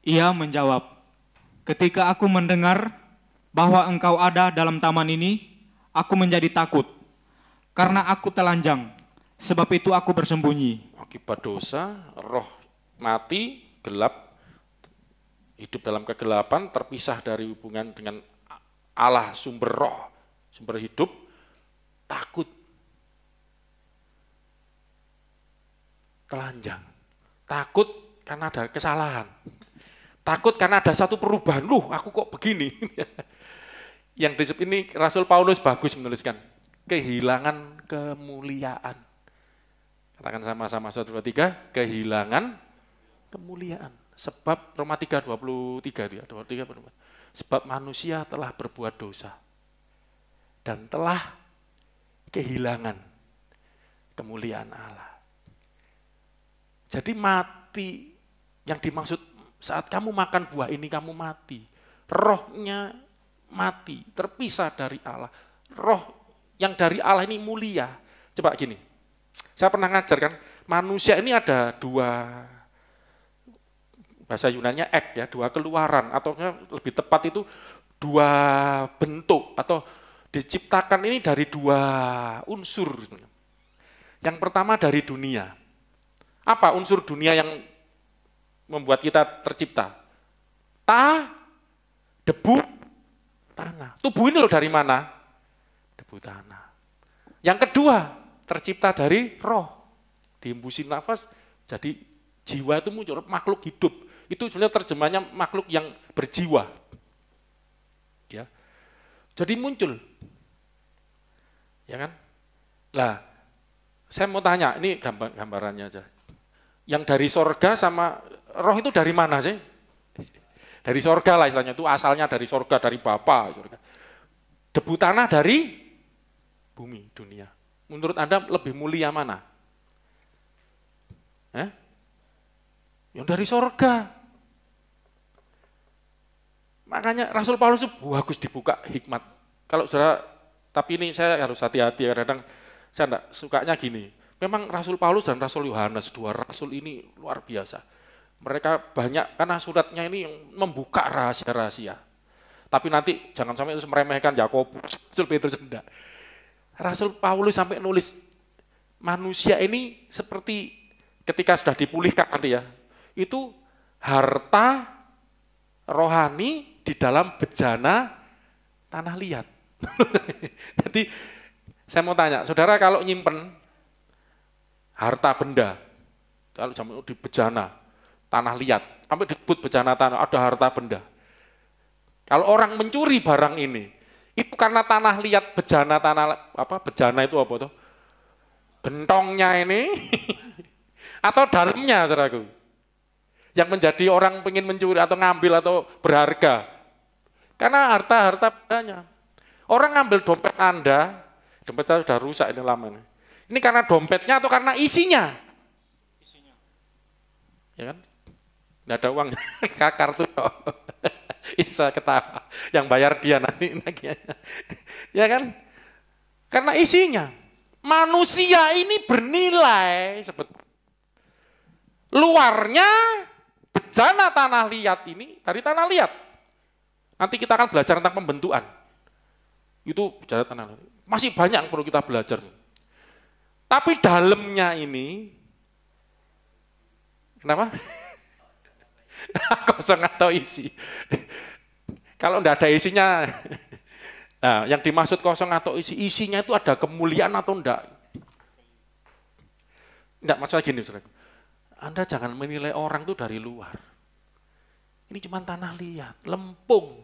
Ia menjawab, ketika aku mendengar bahwa engkau ada dalam taman ini, aku menjadi takut. Karena aku telanjang, sebab itu aku bersembunyi. Akibat dosa, roh mati, gelap, hidup dalam kegelapan, terpisah dari hubungan dengan Allah, sumber roh, sumber hidup, takut, telanjang, takut karena ada kesalahan, takut karena ada satu perubahan, aku kok begini. Yang disebut ini Rasul Paulus bagus menuliskan, kehilangan kemuliaan. Katakan sama-sama 1, 2, 3, kehilangan kemuliaan. Sebab Roma 3:23 itu ya, 23 sebab manusia telah berbuat dosa dan telah kehilangan kemuliaan Allah. Jadi mati, yang dimaksud saat kamu makan buah ini kamu mati. Rohnya mati, terpisah dari Allah. Roh yang dari Allah ini mulia. Coba gini, saya pernah ngajar kan, manusia ini ada dua, bahasa Yunaninya ya, dua keluaran, atau lebih tepat itu dua bentuk, atau diciptakan ini dari dua unsur. Yang pertama dari dunia. Apa unsur dunia yang membuat kita tercipta? Debu, tanah. Tubuh ini loh dari mana? Debu tanah. Yang kedua, tercipta dari roh. Dihembusin nafas, jadi jiwa itu muncul, makhluk hidup. Itu sebenarnya terjemahnya makhluk yang berjiwa. Ya. Jadi muncul. Ya kan? Lah, saya mau tanya, ini gambarannya aja. Yang dari sorga sama roh itu dari mana sih? Dari sorga lah istilahnya, itu asalnya dari sorga, dari Bapa. Sorga. Debu tanah dari bumi, dunia. Menurut Anda lebih mulia mana? Yang dari sorga. Makanya Rasul Paulus itu bagus dibuka hikmat. Kalau saudara, tapi ini saya harus hati-hati, kadang-kadang saya enggak sukanya gini. Memang Rasul Paulus dan Rasul Yohanes, dua rasul ini luar biasa. Mereka banyak, karena suratnya ini yang membuka rahasia-rahasia. Tapi nanti jangan sampai itu meremehkan Yakobus, Rasul Petrus, enggak. Rasul Paulus sampai nulis, manusia ini seperti ketika sudah dipulihkan nanti ya, itu harta rohani di dalam bejana tanah liat. Jadi saya mau tanya, saudara kalau nyimpen harta benda, kalau zaman itu di bejana tanah liat, sampai disebut bejana tanah, ada harta benda. Kalau orang mencuri barang ini, itu karena tanah liat bejana bejana itu apa tuh? Gentongnya ini atau dalamnya, saudaraku. Yang menjadi orang pengen mencuri atau ngambil atau berharga. Karena harta bendanya. Orang ngambil dompet Anda, dompet saya sudah rusak ini lama. Ini karena dompetnya atau karena isinya? Isinya. Ya kan? Nggak ada uang, kartu. Ini saya ketawa. Yang bayar dia nanti. Ya kan? Karena isinya. Manusia ini bernilai sebetulnya. Luarnya bejana tanah liat ini dari tanah liat. Nanti kita akan belajar tentang pembentukan. Itu bejana tanah liat. Masih banyak yang perlu kita belajar. Tapi dalamnya ini, kenapa? Kosong atau isi. Kalau enggak ada isinya, nah, yang dimaksud kosong atau isinya itu ada kemuliaan atau enggak? Enggak, maksudnya gini, saudara. Anda jangan menilai orang itu dari luar. Ini cuma tanah liat, lempung.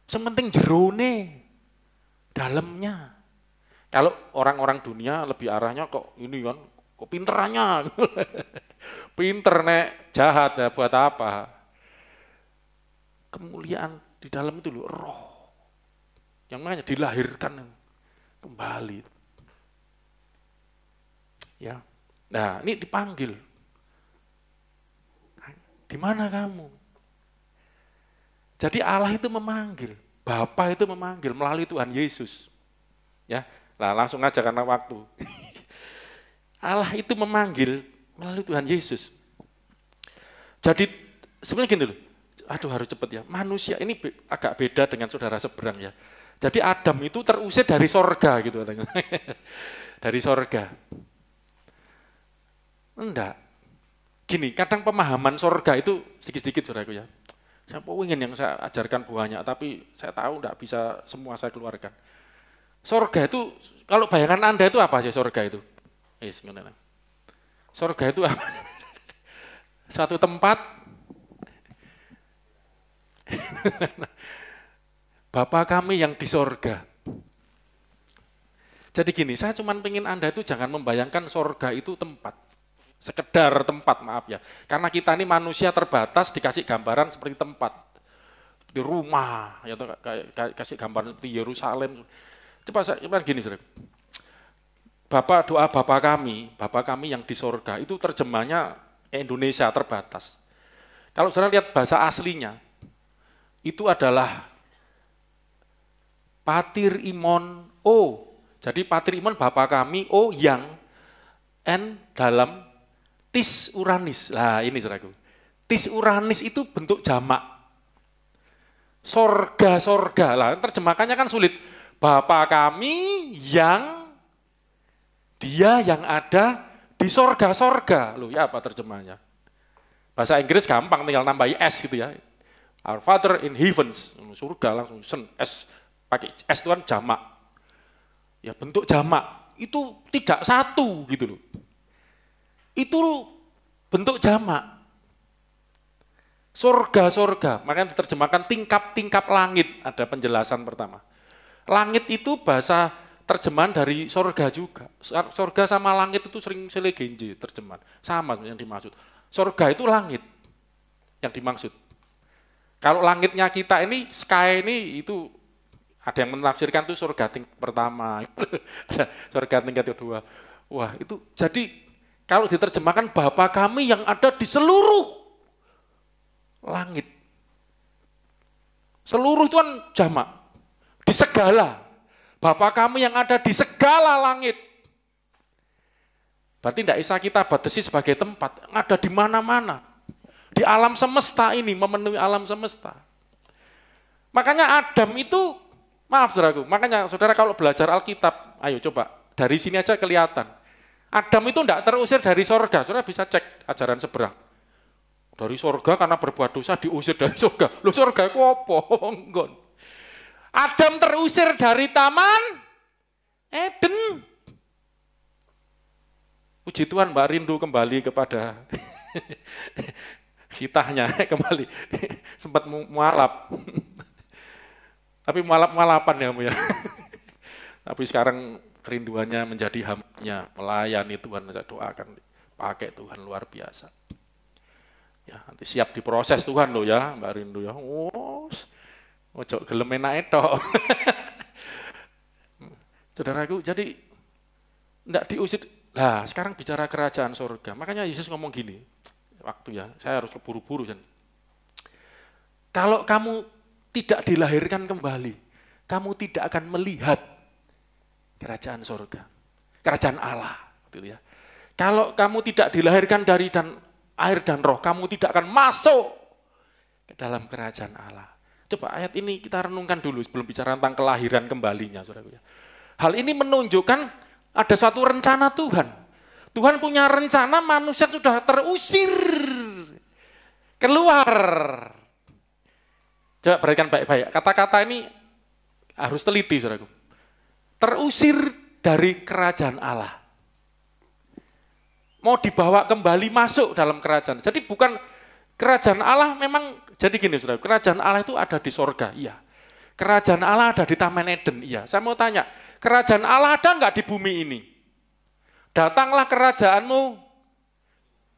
Sementing jerone, dalamnya. Kalau orang-orang dunia lebih arahnya kok ini kan, kok pinterannya. Pinter nek, jahat ya buat apa? Kemuliaan di dalam itu loh, roh. Yang makanya dilahirkan kembali. Ya. Nah, ini dipanggil. Di mana kamu? Jadi Allah itu memanggil, Bapa itu memanggil melalui Tuhan Yesus. Ya, nah langsung aja karena waktu. Allah itu memanggil melalui Tuhan Yesus. Jadi sebenarnya gini loh, aduh harus cepat ya. Manusia ini agak beda dengan saudara seberang ya. Jadi Adam itu terusir dari sorga gitu katanya. Dari sorga. Enggak. Gini, kadang pemahaman sorga itu sedikit-sedikit saudaraku ya. Saya ingin yang saya ajarkan banyak, tapi saya tahu enggak bisa semua saya keluarkan. Sorga itu, kalau bayangan Anda itu apa sih sorga itu? Sorga itu apa? Suatu tempat, Bapa kami yang di sorga. Jadi gini, saya cuma pengen Anda itu jangan membayangkan sorga itu tempat. Sekedar tempat, maaf ya. Karena kita ini manusia terbatas dikasih gambaran seperti tempat. Seperti rumah, ya, kasih gambaran seperti Yerusalem. Coba gini, saudara. Doa Bapa kami yang di sorga, itu terjemahnya Indonesia terbatas. Kalau saudara lihat bahasa aslinya, itu adalah Patir Imon O. Jadi Patir Imon Bapa kami, O yang, N dalam tis uranis. Lah ini saudaraku. Tis uranis itu bentuk jamak. Sorga lah, terjemahkannya kan sulit. Bapa kami yang dia yang ada di sorga. Loh ya apa terjemahnya? Bahasa Inggris gampang, tinggal nambahi S gitu ya. Our Father in heavens, surga langsung S, pakai S itu kan jamak. Ya bentuk jamak, itu tidak satu gitu loh. Itu bentuk jamak. Sorga, makanya diterjemahkan tingkap-tingkap langit, ada penjelasan pertama. Langit itu bahasa terjemahan dari sorga juga. Sorga sama langit itu sering selegenje terjemahan, sama yang dimaksud. Sorga itu langit yang dimaksud. Kalau langitnya kita ini, sky ini itu ada yang menafsirkan itu surga tingkat pertama, ada surga tingkat kedua. Wah itu jadi kalau diterjemahkan Bapa kami yang ada di seluruh langit. Seluruh itu kan jamak. Di segala. Bapa kami yang ada di segala langit. Berarti tidak bisa kita batasi sebagai tempat. Ada di mana-mana. Di alam semesta ini, memenuhi alam semesta. Makanya Adam itu, maaf saudaraku, makanya saudara kalau belajar Alkitab, ayo coba, dari sini aja kelihatan. Adam itu tidak terusir dari sorga, saudara bisa cek ajaran seberang. Dari sorga karena berbuat dosa diusir dari sorga. Loh sorga itu apa? Enggak. Adam terusir dari taman Eden. Puji Tuhan Mbak rindu kembali kepada hitahnya, kembali. Sempat mualaf. Tapi mualaf-mualapan ya, Bu ya. Tapi sekarang kerinduannya menjadi hambanya, melayani Tuhan, saya doakan pakai Tuhan luar biasa. Ya, nanti siap diproses Tuhan loh ya, Mbak Rindu ya. Ojo gelem enak tok. Saudaraku, jadi enggak diusir. Lah, sekarang bicara kerajaan surga. Makanya Yesus ngomong gini. Waktu ya, saya harus keburu-buru. Kalau kamu tidak dilahirkan kembali, kamu tidak akan melihat kerajaan surga. Kerajaan Allah, gitu ya. Kalau kamu tidak dilahirkan dari air dan roh, kamu tidak akan masuk ke dalam kerajaan Allah. Coba ayat ini kita renungkan dulu sebelum bicara tentang kelahiran kembalinya, saudaraku ya. Hal ini menunjukkan ada suatu rencana Tuhan. Tuhan punya rencana, manusia sudah terusir keluar. Coba perhatikan baik-baik. Kata-kata ini harus teliti, saudaraku. Terusir dari kerajaan Allah. Mau dibawa kembali masuk dalam kerajaan. Jadi bukan kerajaan Allah memang, jadi gini saudara, kerajaan Allah itu ada di sorga, iya. Kerajaan Allah ada di Taman Eden, iya. Saya mau tanya, kerajaan Allah ada enggak di bumi ini? Datanglah kerajaanmu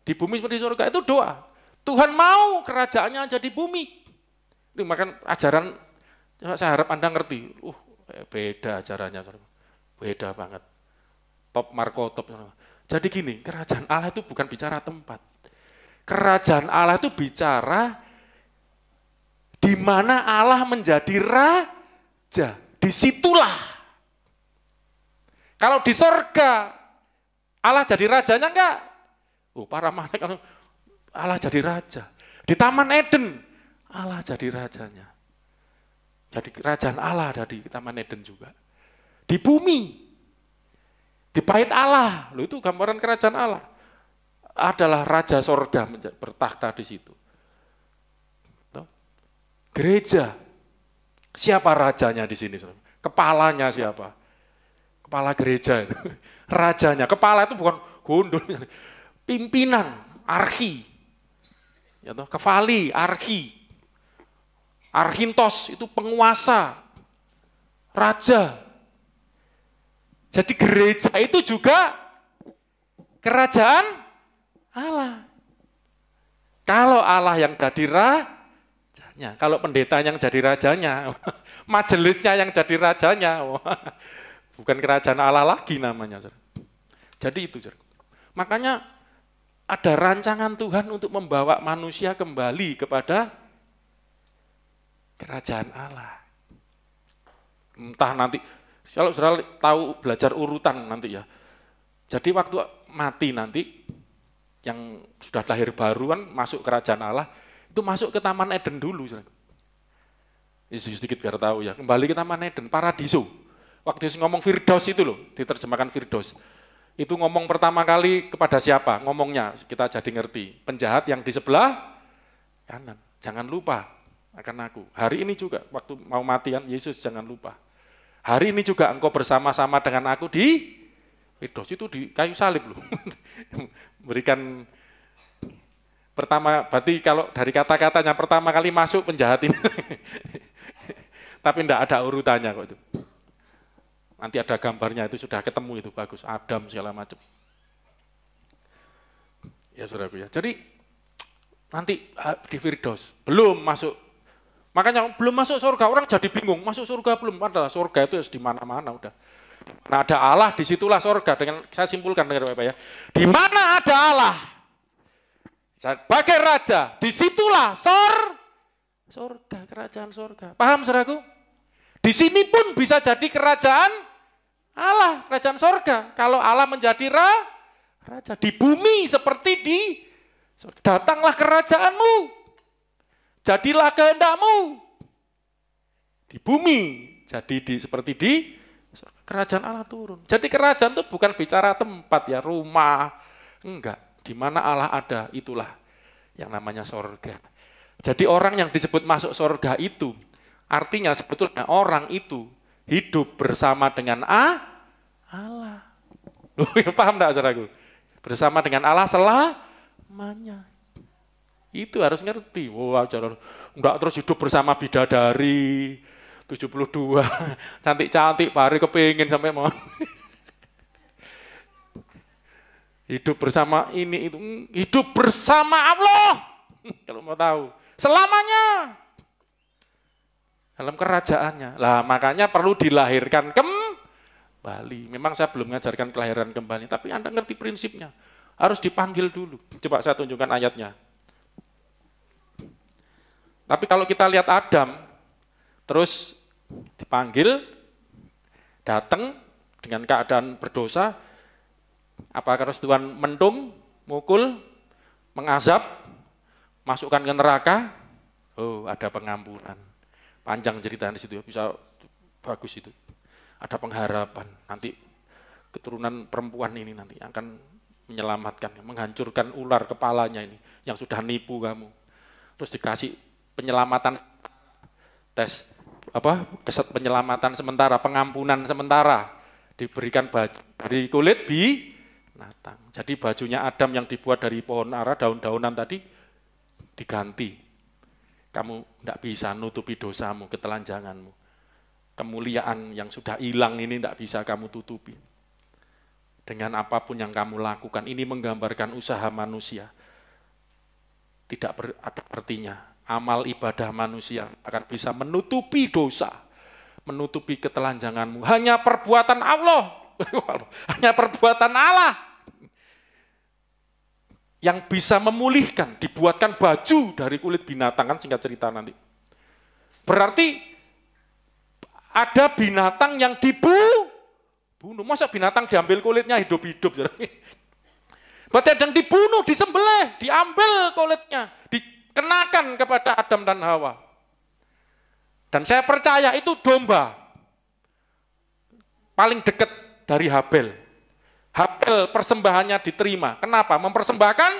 di bumi seperti surga, itu doa. Tuhan mau kerajaannya ada di bumi. Itu makan ajaran, saya harap Anda ngerti. Beda ajarannya, beda banget. Top Marco, top. Jadi gini, kerajaan Allah itu bukan bicara tempat. Kerajaan Allah itu bicara di mana Allah menjadi raja. Disitulah. Kalau di sorga, Allah jadi rajanya enggak? Para malaikat, Allah jadi raja. Di Taman Eden, Allah jadi rajanya. Jadi kerajaan Allah ada di Taman Eden juga. Di bumi, di bait Allah, itu gambaran kerajaan Allah. Adalah raja sorga bertakhta di situ. Gereja, siapa rajanya di sini? Kepalanya siapa? kepala gereja itu. Rajanya, kepala itu bukan gondol, pimpinan, arki. Ya toh, kevali, arki. Arkintos itu penguasa, raja. Jadi gereja itu juga kerajaan Allah. Kalau Allah yang jadi rajanya, kalau pendeta yang jadi rajanya, majelisnya yang jadi rajanya, bukan kerajaan Allah lagi namanya. Jadi itu. Makanya ada rancangan Tuhan untuk membawa manusia kembali kepada kerajaan Allah. Entah nanti, kalau saudara tahu belajar urutan nanti ya. Jadi waktu mati nanti, yang sudah lahir baru kan masuk kerajaan Allah, itu masuk ke Taman Eden dulu. Sedikit biar tahu ya, kembali ke Taman Eden, Paradiso. Waktu Yesus ngomong Firdaus itu loh, diterjemahkan Firdaus. Itu ngomong pertama kali kepada siapa? Ngomongnya, kita jadi ngerti. Penjahat yang di sebelah kanan, jangan lupa akan aku. Hari ini juga, waktu mau matian Yesus jangan lupa. Hari ini juga engkau bersama-sama dengan aku di Firdaus, itu di kayu salib loh. Berikan pertama, berarti kalau dari kata-katanya pertama kali masuk penjahat ini. Tapi enggak ada urutannya kok itu. Nanti ada gambarnya, itu sudah ketemu, itu bagus. Adam segala macam. Ya saudaraku ya. Jadi nanti di Firdaus belum masuk. Makanya belum masuk surga, orang jadi bingung, masuk surga belum, padahal surga itu di mana-mana udah. Nah ada Allah, disitulah surga, dengan saya simpulkan dengan Bapak ya. Di mana ada Allah, sebagai raja, disitulah surga, kerajaan surga. Paham saudaraku? Di sini pun bisa jadi kerajaan Allah, kerajaan surga. Kalau Allah menjadi raja, di bumi seperti di surga. Datanglah kerajaanmu. Jadilah kehendakmu di bumi, jadi seperti di kerajaan Allah turun. Jadi kerajaan itu bukan bicara tempat ya, rumah, enggak. Di mana Allah ada, itulah yang namanya surga. Jadi orang yang disebut masuk surga itu, artinya sebetulnya orang itu hidup bersama dengan Allah. Loh, paham enggak saudaraku? Bersama dengan Allah selamanya. Itu harus ngerti. Wah, enggak terus hidup bersama bidadari 72, cantik-cantik, pari kepingin sampai mau. Hidup bersama ini itu, hidup bersama Allah. Kalau mau tahu, selamanya dalam kerajaannya. Lah makanya perlu dilahirkan kembali. Memang saya belum mengajarkan kelahiran kembali, tapi Anda ngerti prinsipnya. Harus dipanggil dulu. Coba saya tunjukkan ayatnya. Tapi kalau kita lihat Adam, terus dipanggil, datang dengan keadaan berdosa, apakah terus Tuhan mentung, mukul, mengazab, masukkan ke neraka? Oh, ada pengampunan. Panjang cerita di situ, bisa bagus itu. Ada pengharapan, nanti keturunan perempuan ini nanti akan menyelamatkan, menghancurkan ular kepalanya ini, yang sudah nipu kamu. Terus dikasih penyelamatan tes penyelamatan sementara, pengampunan sementara, diberikan baju dari kulit binatang. Jadi bajunya Adam yang dibuat dari pohon ara, daun-daunan tadi diganti. Kamu tidak bisa nutupi dosamu, ketelanjanganmu. Kemuliaan yang sudah hilang ini tidak bisa kamu tutupi. Dengan apapun yang kamu lakukan, ini menggambarkan usaha manusia. Tidak ada artinya. Amal ibadah manusia akan bisa menutupi dosa, menutupi ketelanjanganmu. Hanya perbuatan Allah, hanya perbuatan Allah yang bisa memulihkan, dibuatkan baju dari kulit binatang, kan singkat cerita nanti. Berarti ada binatang yang dibunuh. Masa binatang diambil kulitnya hidup-hidup? Berarti ada yang dibunuh, disembelih, diambil kulitnya, dikenakan kepada Adam dan Hawa. Dan saya percaya itu domba paling dekat dari Habel. Habel persembahannya diterima. Kenapa? Mempersembahkan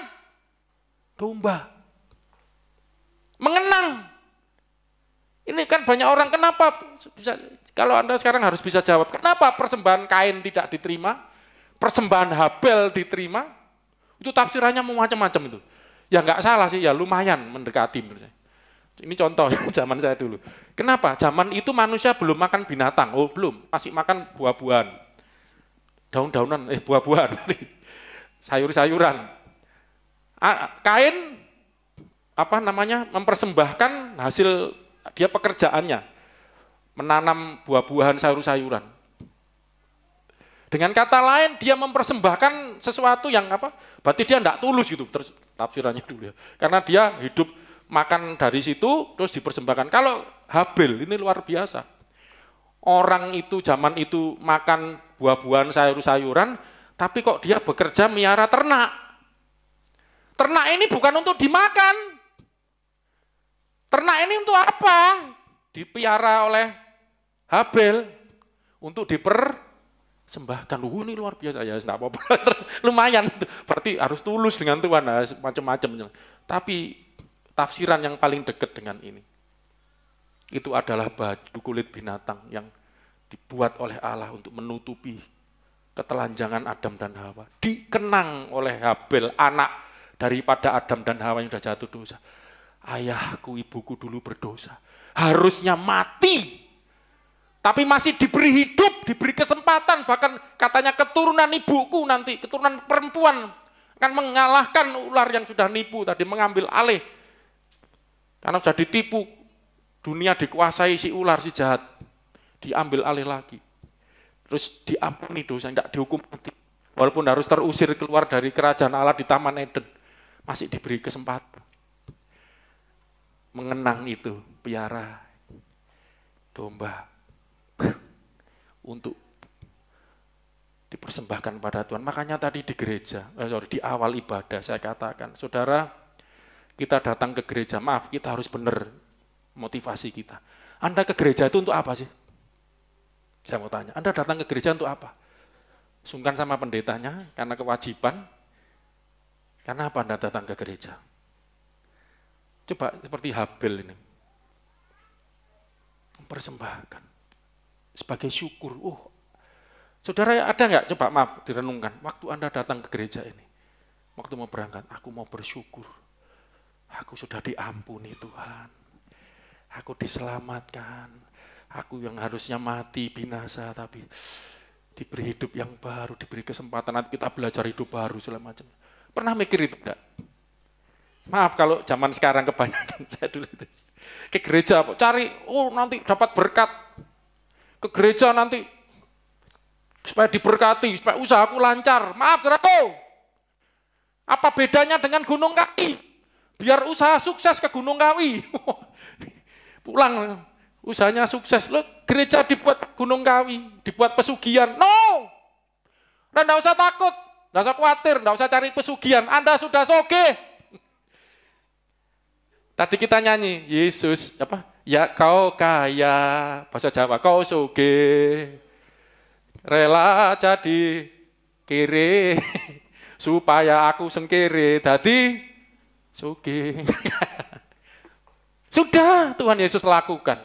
domba. Mengenang. Ini kan banyak orang, kenapa bisa Kalau Anda sekarang harus bisa jawab, kenapa persembahan Kain tidak diterima, persembahan Habel diterima? Itu tafsirannya mau macam-macam itu. Ya nggak salah sih, ya lumayan mendekati menurut saya. Ini contoh zaman saya dulu. Kenapa? Zaman itu manusia belum makan binatang. Oh belum, masih makan buah-buahan. Daun-daunan, buah-buahan. Sayur-sayuran. Kain mempersembahkan hasil dia pekerjaannya. Menanam buah-buahan, sayur-sayuran. Dengan kata lain, dia mempersembahkan sesuatu yang berarti dia tidak tulus gitu, tafsirannya dulu ya. Karena dia hidup makan dari situ, terus dipersembahkan. Kalau Habel, ini luar biasa. Orang itu zaman itu makan buah-buahan, sayur-sayuran, tapi kok dia bekerja miara ternak. Ternak ini bukan untuk dimakan. Ternak ini untuk apa? Dipiara oleh Habel untuk dipersembahkan. Ini luar biasa ya, enggak apa-apa. Lumayan itu. Berarti harus tulus dengan Tuhan, macam-macam. Tapi tafsiran yang paling dekat dengan ini itu adalah baju kulit binatang yang dibuat oleh Allah untuk menutupi ketelanjangan Adam dan Hawa. Dikenang oleh Habel, anak daripada Adam dan Hawa yang sudah jatuh dosa. Ayahku, ibuku dulu berdosa. Harusnya mati. Tapi masih diberi hidup, diberi kesempatan. Bahkan katanya keturunan ibuku nanti, keturunan perempuan akan mengalahkan ular yang sudah nipu tadi, mengambil alih. Karena sudah ditipu, dunia dikuasai si ular, si jahat. Diambil alih lagi. Terus diampuni dosa, tidak dihukum mati. Walaupun harus terusir keluar dari kerajaan Allah di Taman Eden. Masih diberi kesempatan. Mengenang itu, piara domba untuk dipersembahkan pada Tuhan. Makanya tadi di gereja, di awal ibadah saya katakan, saudara, kita datang ke gereja, maaf, kita harus benar motivasi kita. Anda ke gereja itu untuk apa sih? Saya mau tanya, Anda datang ke gereja untuk apa? Sungkan sama pendetanya, karena kewajiban, karena apa Anda datang ke gereja? Coba seperti Habel ini, mempersembahkan sebagai syukur. Saudara ada nggak? Coba maaf direnungkan. Waktu Anda datang ke gereja ini, waktu mau berangkat, aku mau bersyukur. Aku sudah diampuni Tuhan. Aku diselamatkan. Aku yang harusnya mati binasa, tapi diberi hidup yang baru, diberi kesempatan. Nanti kita belajar hidup baru segala macam. Pernah mikir itu enggak? Maaf kalau zaman sekarang kebanyakan saya dulu itu. Ke gereja, cari, nanti dapat berkat. Ke gereja nanti, supaya diberkati, supaya usahaku lancar. Maaf, saudara. Apa bedanya dengan Gunung Kawi? Biar usaha sukses ke Gunung Kawi. Pulang, usahanya sukses. Loh, gereja dibuat Gunung Kawi, dibuat pesugihan. No! Anda usah takut, enggak usah khawatir, enggak usah cari pesugihan. Anda sudah sogeh. Tadi kita nyanyi, Yesus, ya kau kaya, bahasa Jawa, kau sugih, rela jadi kere, supaya aku sengkere, dadi sugih. Sudah Tuhan Yesus lakukan.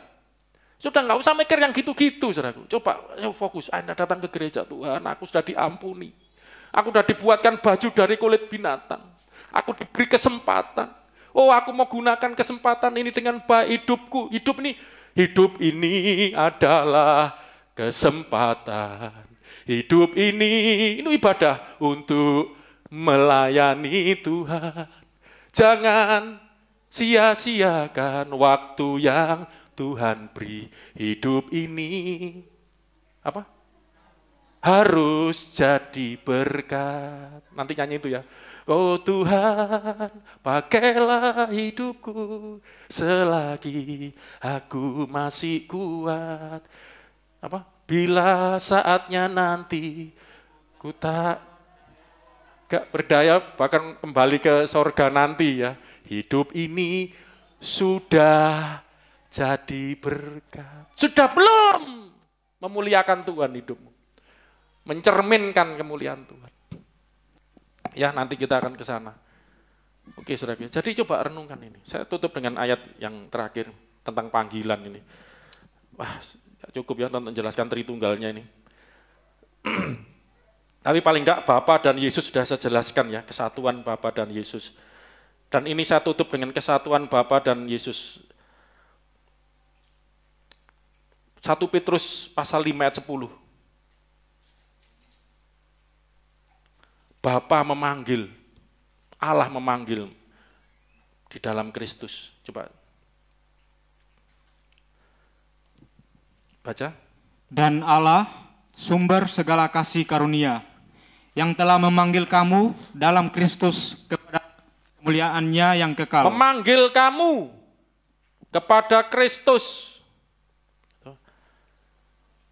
Sudah nggak usah mikir yang gitu-gitu, saudaraku. Coba fokus, Anda datang ke gereja, Tuhan, aku sudah diampuni. Aku sudah dibuatkan baju dari kulit binatang. Aku diberi kesempatan. Aku mau gunakan kesempatan ini dengan baik hidupku. Hidup ini adalah kesempatan. Hidup ini ibadah untuk melayani Tuhan. Jangan sia-siakan waktu yang Tuhan beri. Hidup ini harus jadi berkat. Nanti nyanyi itu ya. Oh Tuhan, pakailah hidupku selagi aku masih kuat. Bila saatnya nanti ku gak berdaya, bahkan kembali ke sorga nanti ya. Hidup ini sudah jadi berkat. Sudah belum memuliakan Tuhan hidupmu? Mencerminkan kemuliaan Tuhan. Ya, nanti kita akan ke sana. Oke, saudara. Jadi coba renungkan ini. Saya tutup dengan ayat yang terakhir tentang panggilan ini. Wah, Cukup ya untuk menjelaskan Tritunggalnya ini. Tapi paling enggak Bapa dan Yesus sudah saya jelaskan ya, kesatuan Bapa dan Yesus. Dan ini saya tutup dengan kesatuan Bapa dan Yesus. 1 Petrus pasal 5 ayat 10. Bapa memanggil, Allah memanggil di dalam Kristus. Coba baca. Dan Allah, sumber segala kasih karunia, yang telah memanggil kamu dalam Kristus kepada kemuliaannya yang kekal. Memanggil kamu kepada Kristus.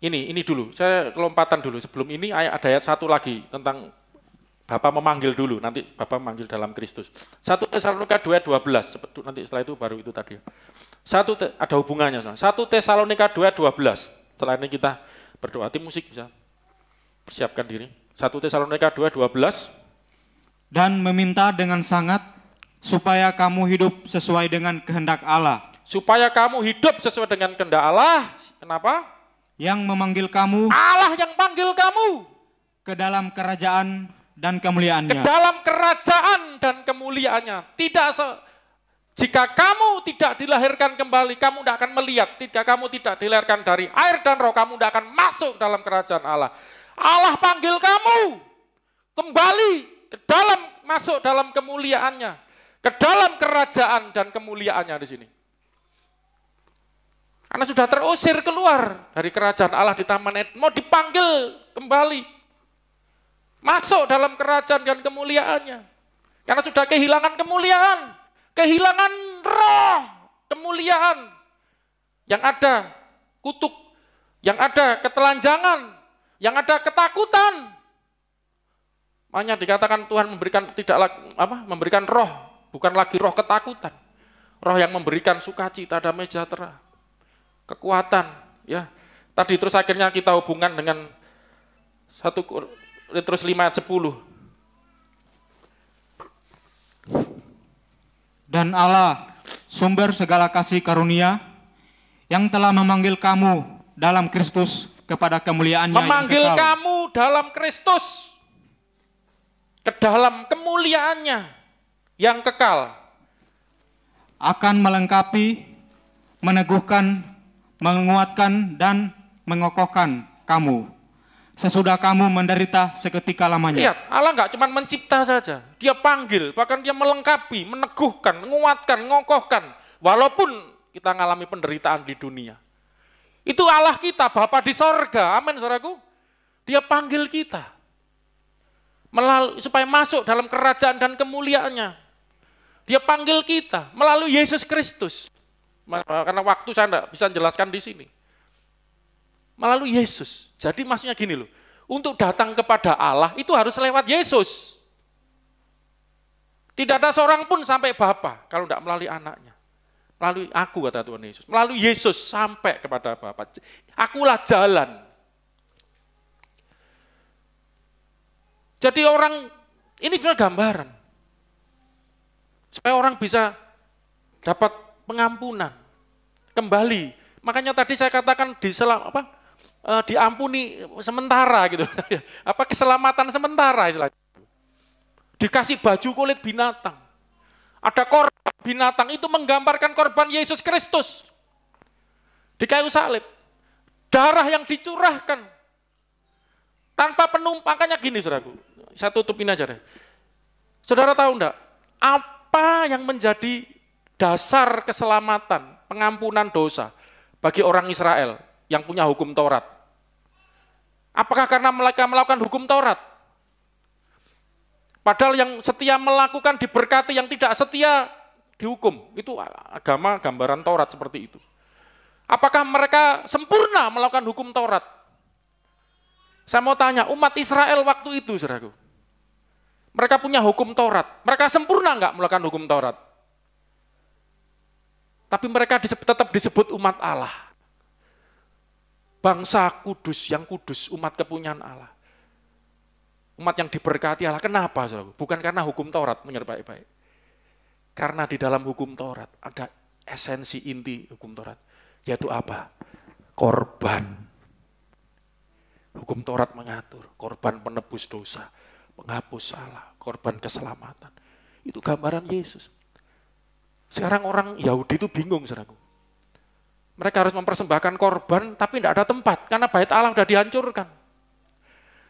Ini dulu, saya kelompatan dulu. Sebelum ini ada ayat satu lagi tentang Bapa memanggil dulu, nanti Bapa memanggil dalam Kristus. 1 Tesalonika 2:12, nanti setelah itu baru itu tadi. Ada hubungannya. 1 Tesalonika 2:12. Setelah ini kita berdoa. Tim musik bisa persiapkan diri. 1 Tesalonika 2:12. Dan meminta dengan sangat supaya kamu hidup sesuai dengan kehendak Allah. Supaya kamu hidup sesuai dengan kehendak Allah. Kenapa? Yang memanggil kamu. Allah yang panggil kamu. Ke dalam kerajaan dan kemuliaannya. Ke dalam kerajaan dan kemuliaannya. Jika kamu tidak dilahirkan kembali, kamu tidak akan melihat. Jika kamu tidak dilahirkan dari air dan roh, kamu tidak akan masuk dalam kerajaan Allah. Allah panggil kamu kembali ke dalam, masuk dalam kemuliaannya, ke dalam kerajaan dan kemuliaannya di sini. Karena sudah terusir keluar dari kerajaan Allah di Taman Eden, mau dipanggil kembali, masuk dalam kerajaan dan kemuliaannya. Karena sudah kehilangan kemuliaan, kehilangan roh kemuliaan. Yang ada kutuk, yang ada ketelanjangan, yang ada ketakutan. Makanya dikatakan Tuhan memberikan roh, bukan lagi roh ketakutan. Roh yang memberikan sukacita, damai sejahtera, kekuatan, ya. Tadi terus akhirnya kita hubungan dengan 1 Petrus 5 ayat 10. Dan Allah, sumber segala kasih karunia, yang telah memanggil kamu dalam Kristus kepada kemuliaannya memanggil yang kekal. Kamu dalam Kristus ke dalam kemuliaannya yang kekal. Akan melengkapi, meneguhkan, menguatkan dan mengokohkan kamu sesudah kamu menderita seketika lamanya. Lihat, Allah nggak cuma mencipta saja, Dia panggil, bahkan Dia melengkapi, meneguhkan, menguatkan, mengokohkan, walaupun kita mengalami penderitaan di dunia. Itu Allah kita, Bapa di sorga, amin saudaraku. Dia panggil kita supaya masuk dalam kerajaan dan kemuliaannya. Dia panggil kita melalui Yesus Kristus. Karena waktu saya tidak bisa jelaskan di sini. Melalui Yesus. Jadi maksudnya gini loh, untuk datang kepada Allah itu harus lewat Yesus. Tidak ada seorang pun sampai Bapa kalau tidak melalui anaknya. Melalui aku, kata Tuhan Yesus. Melalui Yesus sampai kepada Bapa. Akulah jalan. Jadi orang, ini sebenarnya gambaran. Supaya orang bisa dapat pengampunan, kembali. Makanya tadi saya katakan diampuni sementara gitu. Keselamatan sementara istilahnya. Dikasih baju kulit binatang. Ada korban binatang, itu menggambarkan korban Yesus Kristus. Di kayu salib. Darah yang dicurahkan. Tanpa penumpangnya gini, saudaraku. Saya tutupin aja deh. Saudara tahu enggak, apa yang menjadi dasar keselamatan, pengampunan dosa bagi orang Israel yang punya hukum Taurat? Apakah karena mereka melakukan hukum Taurat? Padahal yang setia melakukan diberkati, yang tidak setia dihukum. Itu agama gambaran Taurat seperti itu. Apakah mereka sempurna melakukan hukum Taurat? Saya mau tanya, umat Israel waktu itu, saudaraku, mereka punya hukum Taurat. Mereka sempurna enggak melakukan hukum Taurat? Tapi mereka tetap disebut umat Allah. Bangsa kudus, yang kudus, umat kepunyaan Allah. Umat yang diberkati Allah. Kenapa, saudara? Bukan karena hukum Taurat, menurut baik-baik. Karena di dalam hukum Taurat ada esensi inti hukum Taurat. Yaitu apa? korban. Hukum Taurat mengatur korban penebus dosa, penghapus salah, korban keselamatan. Itu gambaran Yesus. Sekarang orang Yahudi itu bingung, saudaraku. Mereka harus mempersembahkan korban, tapi tidak ada tempat, karena bait Allah sudah dihancurkan.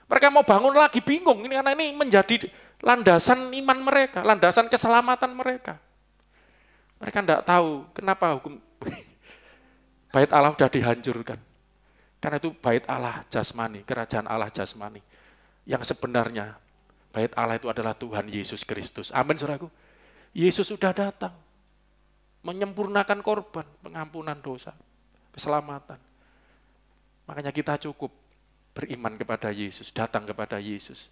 Mereka mau bangun lagi, bingung, ini karena ini menjadi landasan iman mereka, landasan keselamatan mereka. Mereka tidak tahu kenapa hukum bait Allah sudah dihancurkan. Karena itu bait Allah jasmani, kerajaan Allah jasmani. Yang sebenarnya bait Allah itu adalah Tuhan Yesus Kristus. Amin, saudaraku. Yesus sudah datang menyempurnakan korban, pengampunan dosa, keselamatan. Makanya kita cukup beriman kepada Yesus, datang kepada Yesus.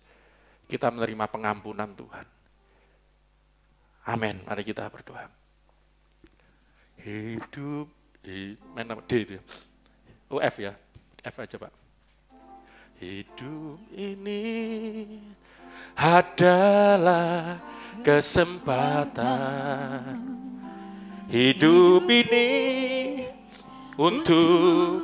Kita menerima pengampunan Tuhan. Amin. Mari kita berdoa. Hidup, mana D itu? Oh, F ya. F aja, Pak. Hidup ini adalah kesempatan. Hidup ini untuk